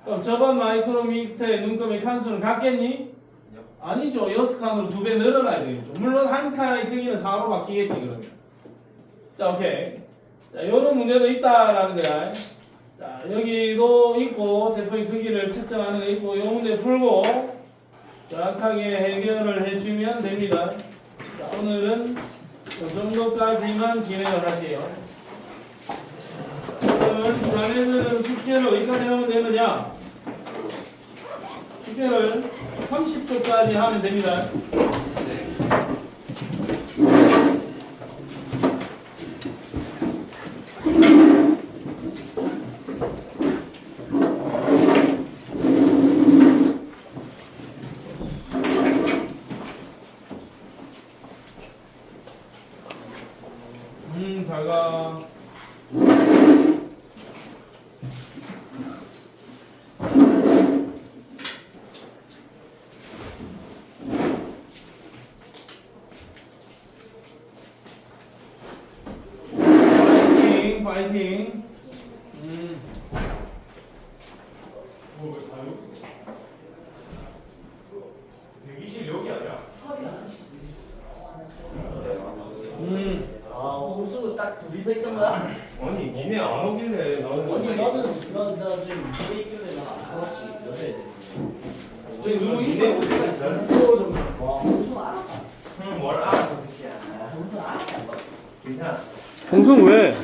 그럼 저반 마이크로미터의 눈금의 칸수는 같겠니? 아니죠. 6칸으로 2배 늘어나야 되겠죠. 물론 한 칸의 크기는 4로 바뀌겠지, 그러면. 자, 오케이. 자, 요런 문제도 있다라는 거야. 자, 여기도 있고, 세포의 크기를 측정하는 거 있고, 요 문제 풀고, 정확하게 해결을 해주면 됩니다. 자, 오늘은 이 정도까지만 진행을 할게요. 그러면 자네들은 숙제를 어디까지 하면 되느냐? 숙제를 30초까지 하면 됩니다. 잘 가. 파이팅. 대기실 여기 아니야? 아, 홍수 딱 둘이서 있던 거야? 아니 니네 안 오길래 나는 아니, 나 지금 집에 있길래 나안 왔지. 여자애들. 저기 누구 니네 있어? 오기가 기다려. 와, 홍수 알았다. 뭘 알았어 새끼야. 홍수 알았다. 괜찮아. 홍승 왜?